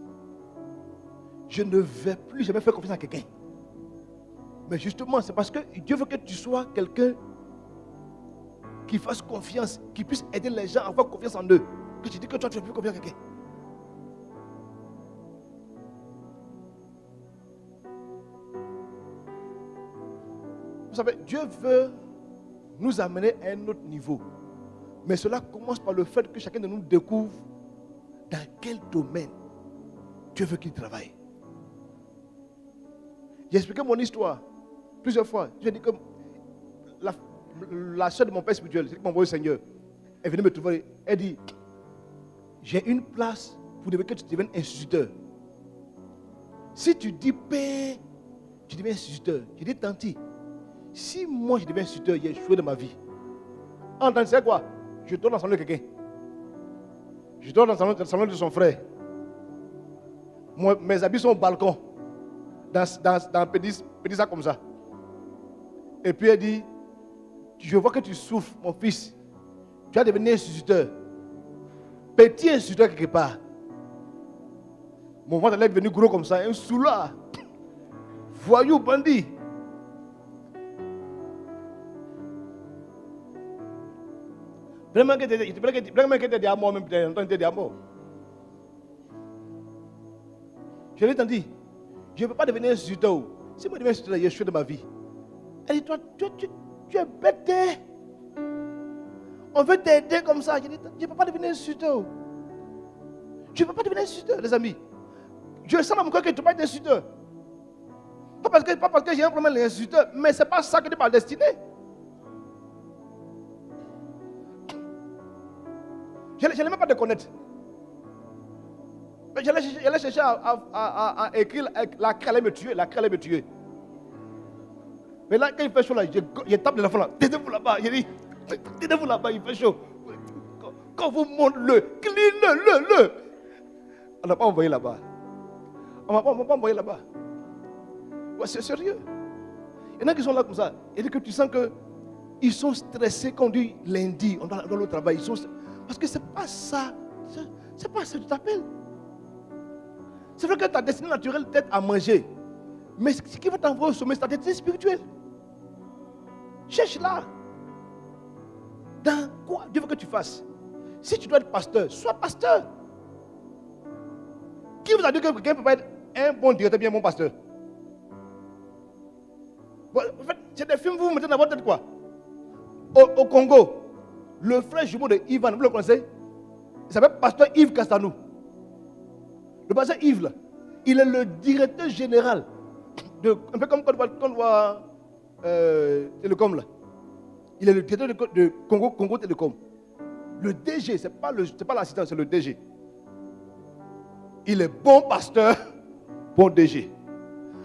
je ne vais plus jamais faire confiance à quelqu'un. Mais justement, c'est parce que Dieu veut que tu sois quelqu'un qui fasse confiance, qui puisse aider les gens à avoir confiance en eux. Que tu dis que toi, tu ne fais plus confiance à quelqu'un. Vous savez, Dieu veut nous amener à un autre niveau. Mais cela commence par le fait que chacun de nous découvre dans quel domaine Dieu veut qu'il travaille. J'ai expliqué mon histoire plusieurs fois. J'ai dit que la soeur de mon père spirituel, c'est qui m'a envoyé le Seigneur, elle venait me trouver. Elle dit, j'ai une place pour que tu deviennes instituteur. Si tu dis père, tu deviens instituteur. Je dis, tanti, si moi je deviens instituteur, j'ai échoué de ma vie. En tant que c'est quoi? Je dors dans le salon de quelqu'un. Je dors dans le salon de son frère. Mes habits sont au balcon. Dans petit ça comme ça. Et puis elle dit, je vois que tu souffres, mon fils. Tu vas devenir instituteur. Petit instituteur quelque part. Mon ventre est devenu gros comme ça, un soulard. Voyou, bandit. Vraiment que tu es à mort, même tu es à mort. Je lui ai dit, je ne peux pas devenir instituteur. Si moi je deviens instituteur, je suis de ma vie. Elle dit, toi, tu es bête. On veut t'aider comme ça. Je dis, je ne peux pas devenir instituteur. Je ne peux pas devenir instituteur, les amis. Je sens dans mon cœur que tu ne peux pas être instituteur. Pas parce que j'ai un problème avec l'instituteur, mais ce n'est pas ça que tu es destiné. Je n'ai même pas de connaître. J'allais chercher à écrire, la craie allait me tuer, Mais là, quand il fait chaud, là, je tape l'enfant là, taisez-vous là-bas. Je dis, taisez-vous là-bas, il fait chaud. Quand vous montez le. On n'a pas envoyé là-bas. On ne m'a pas envoyé là-bas. Ouais, c'est sérieux. Il y en a qui sont là comme ça. Et que tu sens qu'ils sont stressés quand on dit lundi, on doit le travail. Parce que ce n'est pas ça. C'est pas ça que tu t'appelles. C'est vrai que ta destinée naturelle t'aide à manger. Mais ce qui va t'envoyer au sommet, c'est ta destinée spirituelle. Cherche là. Dans quoi Dieu veut que tu fasses? Si tu dois être pasteur, sois pasteur. Qui vous a dit que quelqu'un peut pas être un bon directeur, bien un bon pasteur? Bon, en fait, c'est des films que vous mettez dans votre tête quoi? Au Congo, le frère jumeau de Ivan, vous le connaissez? Il s'appelle pasteur Yves Castanou. Le pasteur Yves, là, il est le directeur général un peu comme quand on voit Télécom là. Il est le directeur de Congo Télécom. Le DG, ce n'est pas l'assistant, c'est le DG. Il est bon pasteur, bon DG.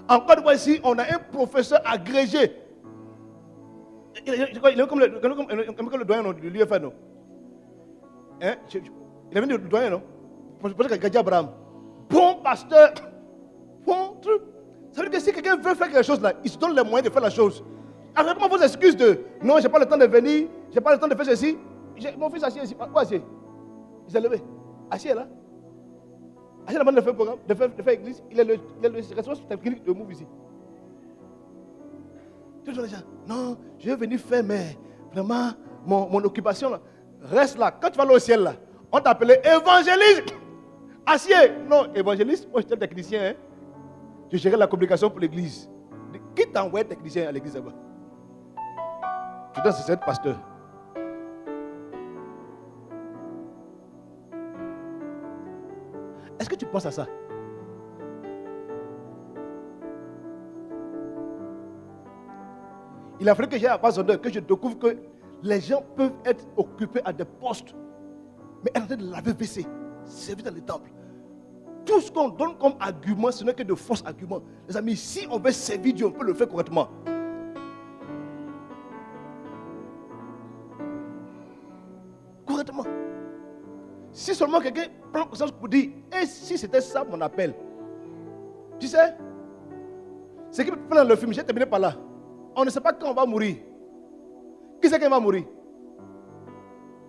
Encore une fois ici, on a un professeur agrégé. Il est comme le doyen de l'UFA, non? Hein? Il est venu du doyen, non? Je pense que Gadji Abraham. Bon pasteur, bon truc. Ça veut dire que si quelqu'un veut faire quelque chose là, il se donne les moyens de faire la chose. Arrêtez-moi vos excuses de non, je n'ai pas le temps de venir, je n'ai pas le temps de faire ceci. Mon fils assis ici. Où assis? Il s'est levé. Assis là. Assis là-bas de faire programme, de faire église. Il est le responsable technique de Move ici. Tous les gens, non, je vais venir faire, mais vraiment, mon occupation là. Reste là. Quand tu vas aller au ciel là, on t'appelait évangéliste. Assis. Non, évangéliste, moi j'étais technicien. Hein. Je gérais la communication pour l'église. Qui t'envoie technicien à l'église là-bas? Tu dois être pasteur. Est-ce que tu penses à ça? Il a fallu que j'aille à Basondeur, que je découvre que les gens peuvent être occupés à des postes, mais être en train de laver WC, servir dans les temples. Tout ce qu'on donne comme argument, ce n'est que de fausses arguments. Les amis, si on veut servir Dieu, on peut le faire correctement. Correctement. Si seulement quelqu'un prend conscience pour dire, et si c'était ça mon appel? Tu sais, ce qui peut dans le film, j'ai terminé par là. On ne sait pas quand on va mourir. Qui c'est qui va mourir?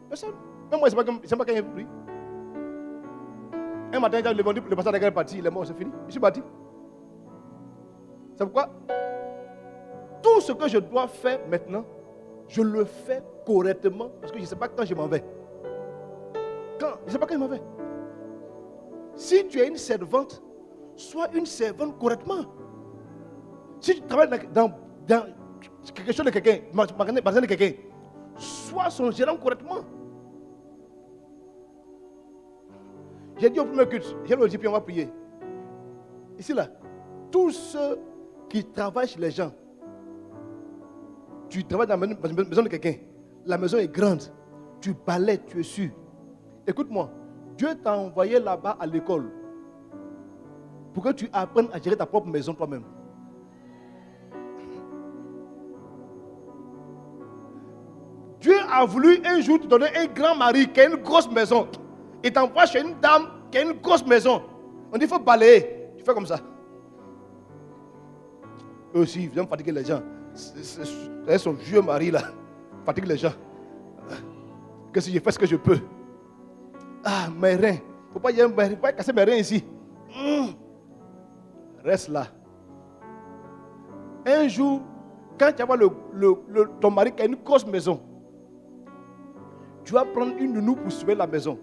Personne. Même moi, je ne sais pas quand il va mourir. Un matin, quand le pasteur est parti, il est mort, c'est fini. Je suis parti. C'est pourquoi tout ce que je dois faire maintenant, je le fais correctement parce que je ne sais pas quand je m'en vais. Je ne sais pas quand je m'en vais. Si tu es une servante, sois une servante correctement. Si tu travailles dans quelque chose de quelqu'un, magasin de quelqu'un, sois son gérant correctement. J'ai dit au premier culte, j'ai le dit, puis on va prier. Ici là, tous ceux qui travaillent chez les gens, tu travailles dans la maison de quelqu'un, la maison est grande, tu balais, tu es sûr. Écoute-moi, Dieu t'a envoyé là-bas à l'école pour que tu apprennes à gérer ta propre maison toi-même. Dieu a voulu un jour te donner un grand mari qui a une grosse maison. Et t'envoie chez une dame qui a une grosse maison. On dit il faut balayer. Tu fais comme ça. Eux aussi, ils viennent fatiguer les gens. C'est son vieux mari là. Fatigue les gens. Que si je fais ce que je peux. Ah, mes reins. Il ne faut pas casser mes reins ici. Reste là. Un jour, quand tu vas voir ton mari qui a une grosse maison, tu vas prendre une nounou pour sauver la maison.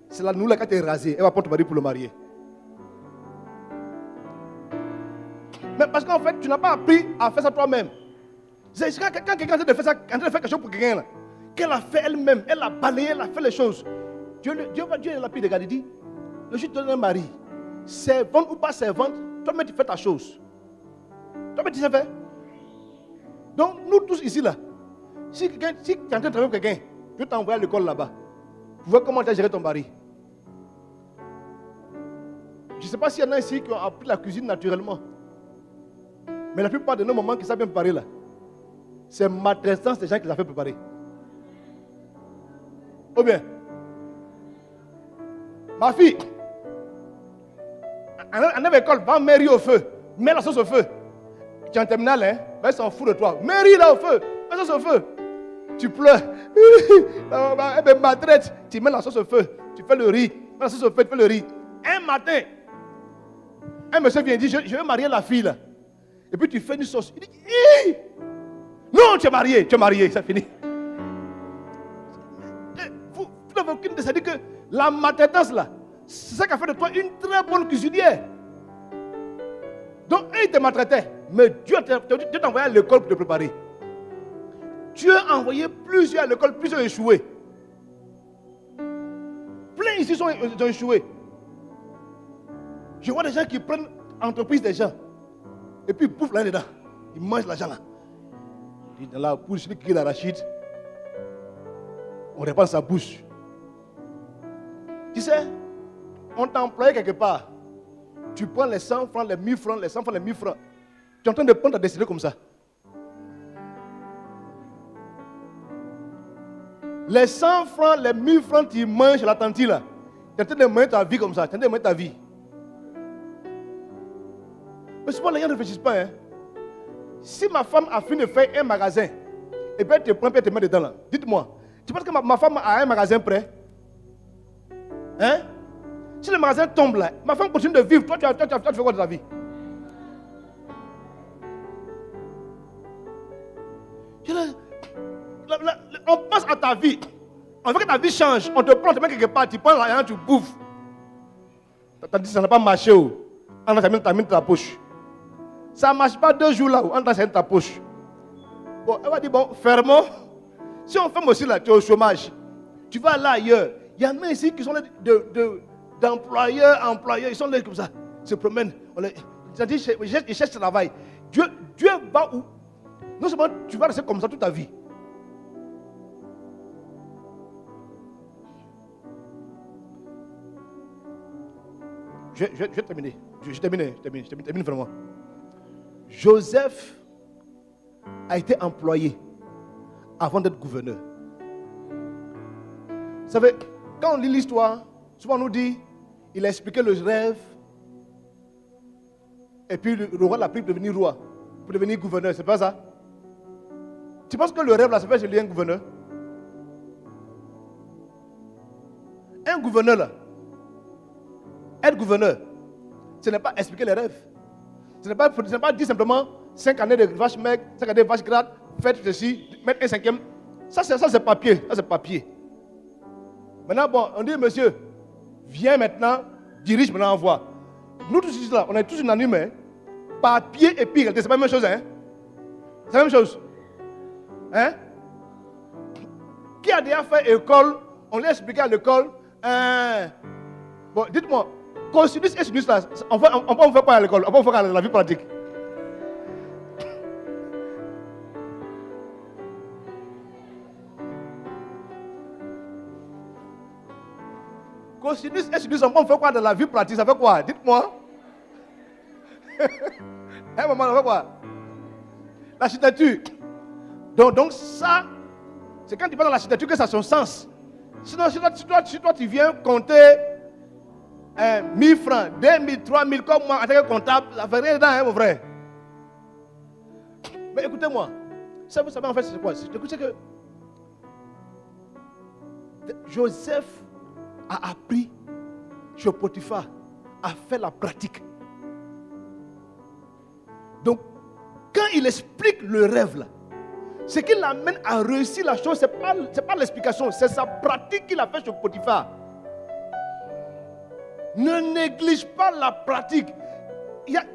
C'est la nounou là qui est rasée. Elle va prendre ton mari pour le marier. Mais parce qu'en fait, tu n'as pas appris à faire ça toi-même. C'est quand quelqu'un est en train de faire quelque chose pour quelqu'un, qu'elle a fait elle-même, elle a balayé, elle a fait les choses. Dieu est lapide, regarde, il dit, le juge te donne un mari, servante ou pas servante, toi-même tu fais ta chose. Toi-même tu sais faire. Donc nous tous ici là, si tu es en train de travailler avec quelqu'un, Dieu t'a envoyé à l'école là-bas, pour voir comment tu as géré ton mari. Je ne sais pas s'il y en a ici qui ont appris la cuisine naturellement. Mais la plupart de nos mamans qui savent bien préparer là, c'est maltraitance des gens qui les a fait préparer. Ou bien, ma fille, en école, va Mary au feu. Mets la sauce au feu. Tu es en terminale, hein? Elle s'en fout de toi. Mary là au feu. Mets la sauce au feu. Tu pleures. Elle me maltraite. Tu mets la sauce au feu. Tu fais le riz. Mets la sauce au feu, tu fais le riz. Un matin, un monsieur vient dire, je vais marier la fille là. Et puis tu fais une sauce. Il dit, hi! Non, tu es marié, c'est fini. Vous n'avez aucune idée, c'est-à-dire que la maltraitance là, c'est ça qui a fait de toi une très bonne cuisinière. Donc, il te maltraitait, mais Dieu t'a envoyé à l'école pour te préparer. Dieu a envoyé plusieurs à l'école, plusieurs ont échoué. Plein ici ont échoué. Je vois des gens qui prennent entreprise des gens et puis ils bouffent là dedans. Ils mangent l'argent là. Dans la bouche, celui qui est l'arachide, on répand sa bouche. Tu sais, on t'a employé quelque part. Tu prends les 100 francs, les 1000 francs, les 100 francs, les 1000 francs. Tu es en train de prendre ta destinée comme ça. Les 100 francs, les 1000 francs, tu manges à la tante là. Tu es en train de mener ta vie comme ça. Tu es en train de mener ta vie. Mais souvent, les gens ne réfléchissent pas. Hein. Si ma femme a fini de faire un magasin, et puis elle te prend et te met dedans là, dites-moi, tu penses que ma femme a un magasin prêt? Hein? Si le magasin tombe là, ma femme continue de vivre, toi tu fais quoi de ta vie? On pense à ta vie, on veut que ta vie change, on te prend, on te met quelque part, tu prends l'argent, tu bouffes. Tu as dit que ça n'a pas marché, on a mis dans ta poche. Ça ne marche pas 2 jours là, on a mis dans ta poche. Bon, elle va dire, bon, fermons. Si on ferme aussi là, tu es au chômage. Tu vas là ailleurs. Il y en a ici qui sont là d'employeurs, ils sont là comme ça. Ils se promènent. Ils cherchent travail. Dieu va où? Non seulement tu vas rester comme ça toute ta vie. Je vais terminer. Je termine vraiment. Joseph a été employé avant d'être gouverneur. Vous savez, quand on lit l'histoire, souvent on nous dit, il a expliqué le rêve, et puis le roi l'a pris pour devenir roi, pour devenir gouverneur. C'est pas ça? Tu penses que le rêve là, ça fait que je lis un gouverneur? Un gouverneur là, être gouverneur, ce n'est pas expliquer les rêves. Ce n'est pas dire simplement 5 années de vache maigre, 5 années de vache gratte, faites ceci, mettre un cinquième. Ça c'est papier. Ça c'est papier. Maintenant, bon, on dit, monsieur, viens maintenant, dirige maintenant, envoie. Nous tous ici là, on est tous unanimes. Hein? Papier et puis réalité, c'est pas la même chose. Hein? C'est la même chose. Hein? Qui a déjà fait école? On l'a expliqué à l'école. Bon, dites-moi, Constitution et sinus là, on peut faire quoi à l'école? On peut faire à la vie pratique. Cosinus et sinus, on peut faire quoi dans la vie pratique? Ça fait quoi? Dites-moi. Un moment, ça fait quoi? L'architecture. Donc ça, c'est quand tu vas dans l'architecture que ça a son sens. Sinon, si toi tu viens compter 1000 francs, 2000, 3000 comme moi, en tant que comptable, ça ne fait rien dedans, hein, mon frère. Mais écoutez-moi, ça vous savez en fait c'est quoi? C'est que Joseph a appris chez Potiphar à faire la pratique. Donc, quand il explique le rêve là, ce qui l'amène à réussir la chose, ce n'est pas l'explication, c'est sa pratique qu'il a fait chez Potiphar. Ne néglige pas la pratique.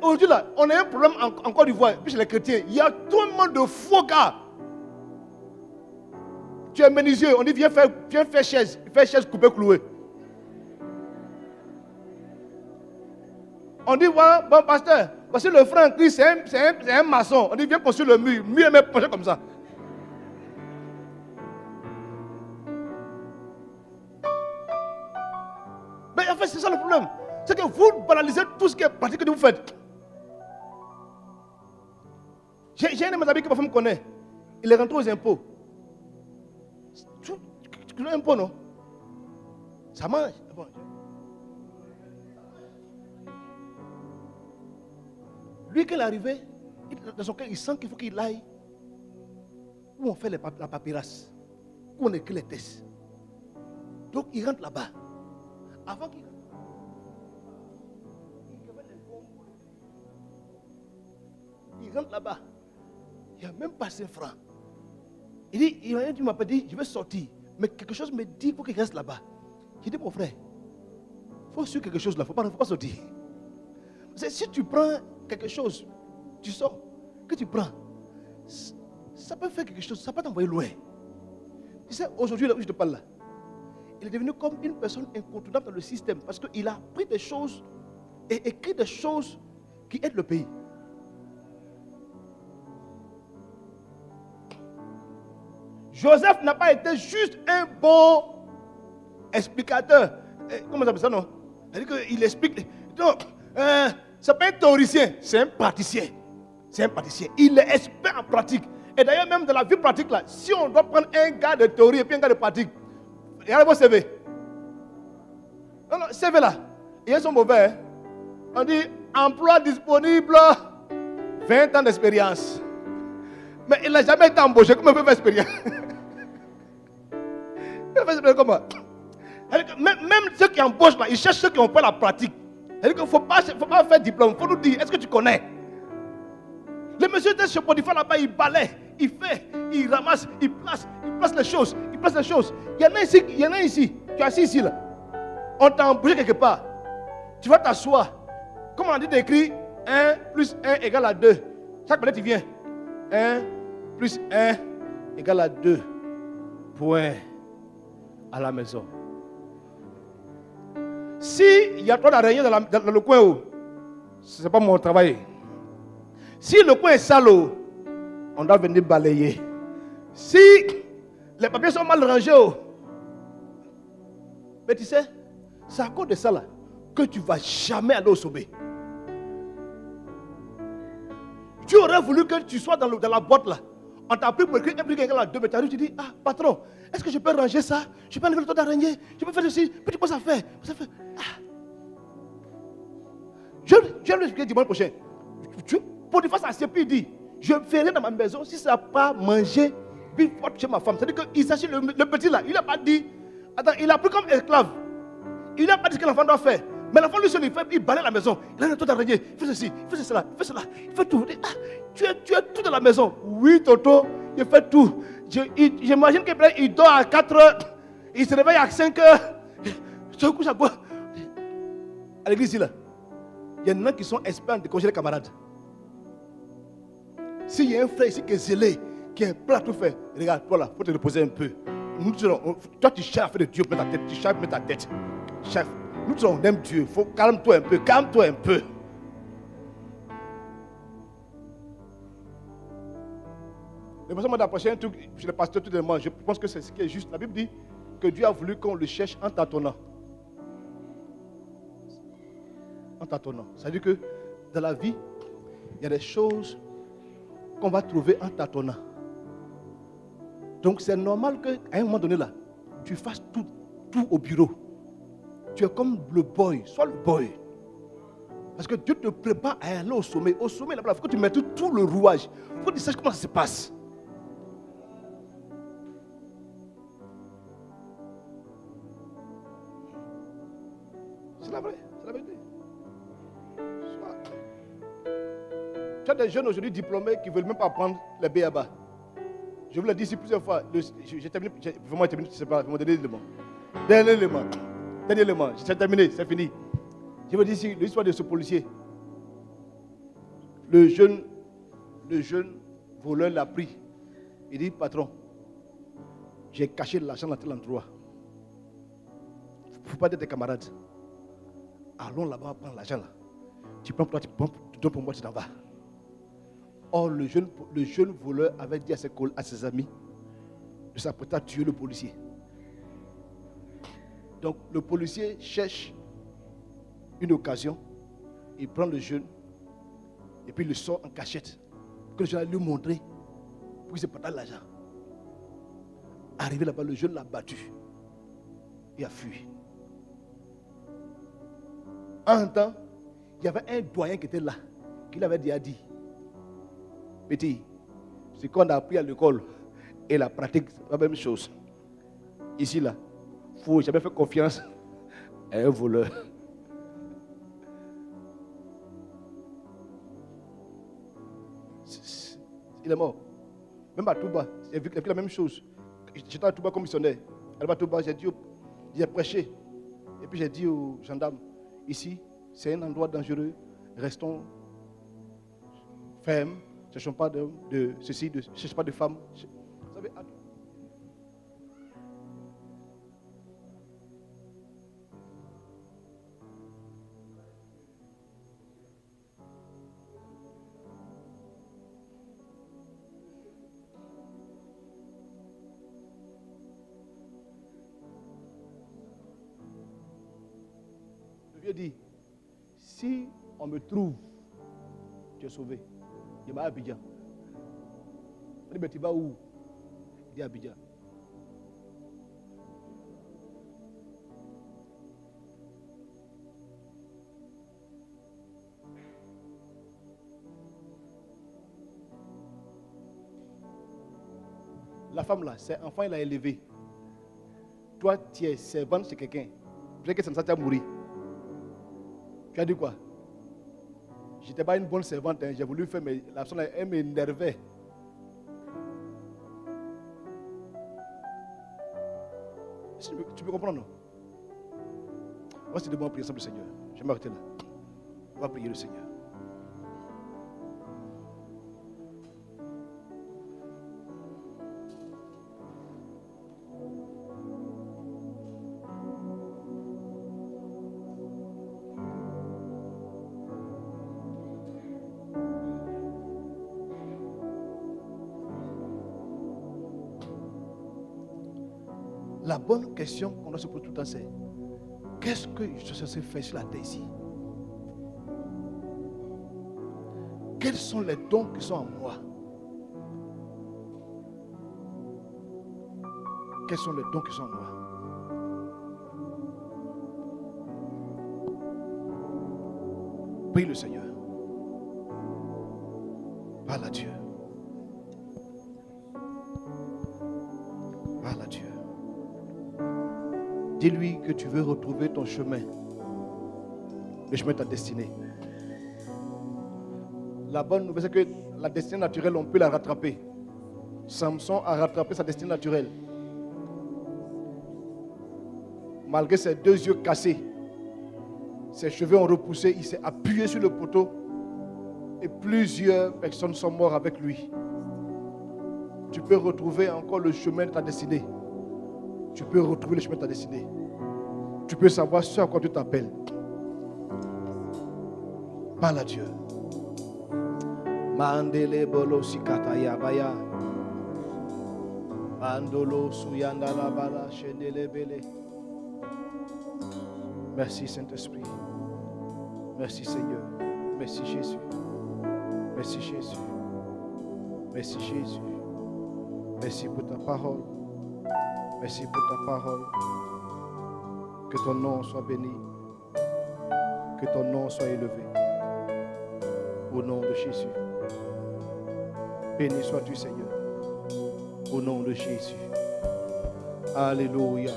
Aujourd'hui là, on a un problème en Côte d'Ivoire, puis chez les chrétiens, il y a tellement de faux gars. Tu es menuisier, on dit viens faire chaise coupée clouée. On dit voilà, bon pasteur, parce que le frère en Christ c'est un maçon. On dit viens construire le mur, mieux même pencher comme ça. Mais en fait c'est ça le problème, c'est que vous banalisez tout ce qui est pratique que vous faites. J'ai un de mes amis que ma femme connaît, il est rentré aux impôts. Tu connais un peu, non? Ça mange. Bon. Lui, quand il est arrivé, dans son cœur, il sent qu'il faut qu'il aille où on fait la paperasse, où on écrit les tests. Donc, il rentre là-bas. Avant qu'il rentre, il rentre là-bas. Il n'y a même pas 5 francs. Il dit, tu m'as pas dit, je vais sortir. Mais quelque chose me dit, il faut qu'il reste là-bas. J'ai dit, mon frère, il faut suivre quelque chose là, il ne faut pas sortir. Si tu prends quelque chose, tu sors, que tu prends, ça peut faire quelque chose, ça peut t'envoyer loin. Tu sais, aujourd'hui, là où je te parle là, il est devenu comme une personne incontournable dans le système parce qu'il a appris des choses et écrit des choses qui aident le pays. Joseph n'a pas été juste un bon explicateur. Comment ça s'appelle ça, non? Il explique. Donc, c'est pas un théoricien, c'est un praticien. C'est un praticien. Il est expert en pratique. Et d'ailleurs, même dans la vie pratique, là, si on doit prendre un gars de théorie et puis un gars de pratique, regardez vos CV. Non, CV là, ils sont mauvais. Hein? On dit emploi disponible, 20 ans d'expérience. Mais il n'a jamais été embauché. Comment il peut faire expérience? Il fait expérience comment? Même ceux qui embauchent là, ils cherchent ceux qui ont fait la pratique. Il ne faut pas faire diplôme. Il faut nous dire, est-ce que tu connais? Le monsieur était chez Potiphar là-bas, il balaie, il fait, il ramasse, il place les choses. Il place les choses. Il y en a ici. Tu es assis ici là. On t'a embauché quelque part. Tu vas t'asseoir. Comme on a dit d'écrire 1 plus 1 égale à 2. Chaque matin tu viens. 1 plus 1 égale à 2. Point. À la maison. Si il y a trop d'araignées dans le coin, ce n'est pas mon travail. Si le coin est sale, On doit venir balayer. Si les papiers sont mal rangés, mais tu sais, c'est à cause de ça là que tu ne vas jamais aller au sommet. Tu aurais voulu que tu sois dans la boîte là. On t'a pris pour écrire un quelqu'un là, deux, mais tu arrives, tu dis, ah patron, est-ce que je peux ranger ça? Je peux enlever le temps d'araignée? Je peux faire ceci? Puis tu penses à faire. Ah. Je vais lui expliquer dimanche prochain. Pour une fois, ça s'est puis dit, je ne fais rien dans ma maison si ça n'a pas mangé bif chez ma femme. C'est-à-dire qu'il s'agit le petit là, il n'a pas dit, attends, il a pris comme esclave. Il n'a pas dit ce que l'enfant doit faire. Mais l'enfant lui seul, il balaye la maison. Il a le temps d'araignée. Il fait ceci, il fait cela, il fait cela. Il fait tout. Ah, tu es tout dans la maison. Oui, Toto, il fait tout. J'imagine qu'il dort à 4 heures. Il se réveille à 5 heures. Il se couche à quoi? À l'église, là. Il y en a qui sont experts de décongeler les camarades. S'il y a un frère ici qui est zélé, qui est prêt à tout faire, regarde, toi là, il faut te reposer un peu. Toi, tu cherches à faire de Dieu, mets ta tête. Tu cherches à mettre ta tête. Chef, nous on aime Dieu. Faut calme-toi un peu, calme-toi un peu. Mais moi, d'approcher un truc chez le pasteur tout de même. Je pense que c'est ce qui est juste. La Bible dit que Dieu a voulu qu'on le cherche en tâtonnant. En tâtonnant. C'est-à-dire que dans la vie, il y a des choses qu'on va trouver en tâtonnant. Donc c'est normal qu'à un moment donné là, tu fasses tout au bureau. Tu es comme le boy, sois le boy. Parce que Dieu te prépare à aller au sommet. Au sommet, là-bas, il faut que tu mettes tout le rouage. Il faut que tu saches comment ça se passe. C'est la vraie, c'est la vérité. Tu as des jeunes aujourd'hui diplômés qui ne veulent même pas prendre les B.A.B.A. Je vous l'ai dit ici plusieurs fois. J'ai terminé, vraiment terminé, je ne sais pas, mon dernier élément. Dernier élément, c'est terminé, c'est fini. Je vous dis ici l'histoire de ce policier. Le jeune voleur l'a pris. Il dit, patron, j'ai caché l'argent dans tel endroit. Il ne faut pas être des camarades. Allons là-bas prendre l'argent là. Tu prends pour toi, tu donnes pour moi, tu t'en vas. Or, le jeune voleur avait dit à ses amis de s'apprêter à tuer le policier. Donc, le policier cherche une occasion, il prend le jeune et puis il le sort en cachette pour que le jeune aille lui montrer pour qu'il se partage l'argent. Arrivé là-bas, le jeune l'a battu et a fui. En même temps, il y avait un doyen qui était là, qui l'avait déjà dit, petit, ce qu'on a appris à l'école et la pratique, c'est la même chose. Ici, là, il ne faut jamais faire confiance à un voleur. Il est mort. Même à Touba, j'ai vu la même chose. J'étais à Touba comme missionnaire. À Touba, j'ai prêché. Et puis j'ai dit aux gendarmes, ici, c'est un endroit dangereux. Restons fermes. Ne cherchons pas de ceci, ne cherchons pas de femmes. Vous savez, le vieux dit, si on me trouve, tu es sauvé. Il va à Abidjan. On dit, mais tu vas où? Il dit Abidjan. La femme là, c'est enfant, il a élevé. Toi, tu es servante chez quelqu'un. Peut-être que ça t'a mouru. Tu as dit quoi? Je n'étais pas une bonne servante, hein. J'ai voulu faire, mais la personne elle m'énervait. Tu peux comprendre, non? On va se demander à prier ensemble le Seigneur. Je vais m'arrêter là. On va prier le Seigneur. La bonne question qu'on doit se poser tout le temps, c'est qu'est-ce que je suis censé faire sur la terre ici? Quels sont les dons qui sont en moi? Quels sont les dons qui sont en moi? Prie le Seigneur. Parle à Dieu. Parle à Dieu. Dis-lui que tu veux retrouver ton chemin, le chemin de ta destinée. La bonne nouvelle, c'est que la destinée naturelle, on peut la rattraper. Samson a rattrapé sa destinée naturelle. Malgré ses 2 yeux cassés, ses cheveux ont repoussé, il s'est appuyé sur le poteau et plusieurs personnes sont mortes avec lui. Tu peux retrouver encore le chemin de ta destinée. Tu peux retrouver le chemin de ta destinée. Tu peux savoir ce à quoi tu t'appelles. Parle à Dieu. Mandele bolo sikataya baya. Mandolo suyandala bala shendele bele. Merci Saint-Esprit. Merci Seigneur. Merci Jésus. Merci Jésus. Merci Jésus. Merci pour ta parole. Merci pour ta parole. Que ton nom soit béni. Que ton nom soit élevé. Au nom de Jésus. Béni sois-tu Seigneur. Au nom de Jésus. Alléluia.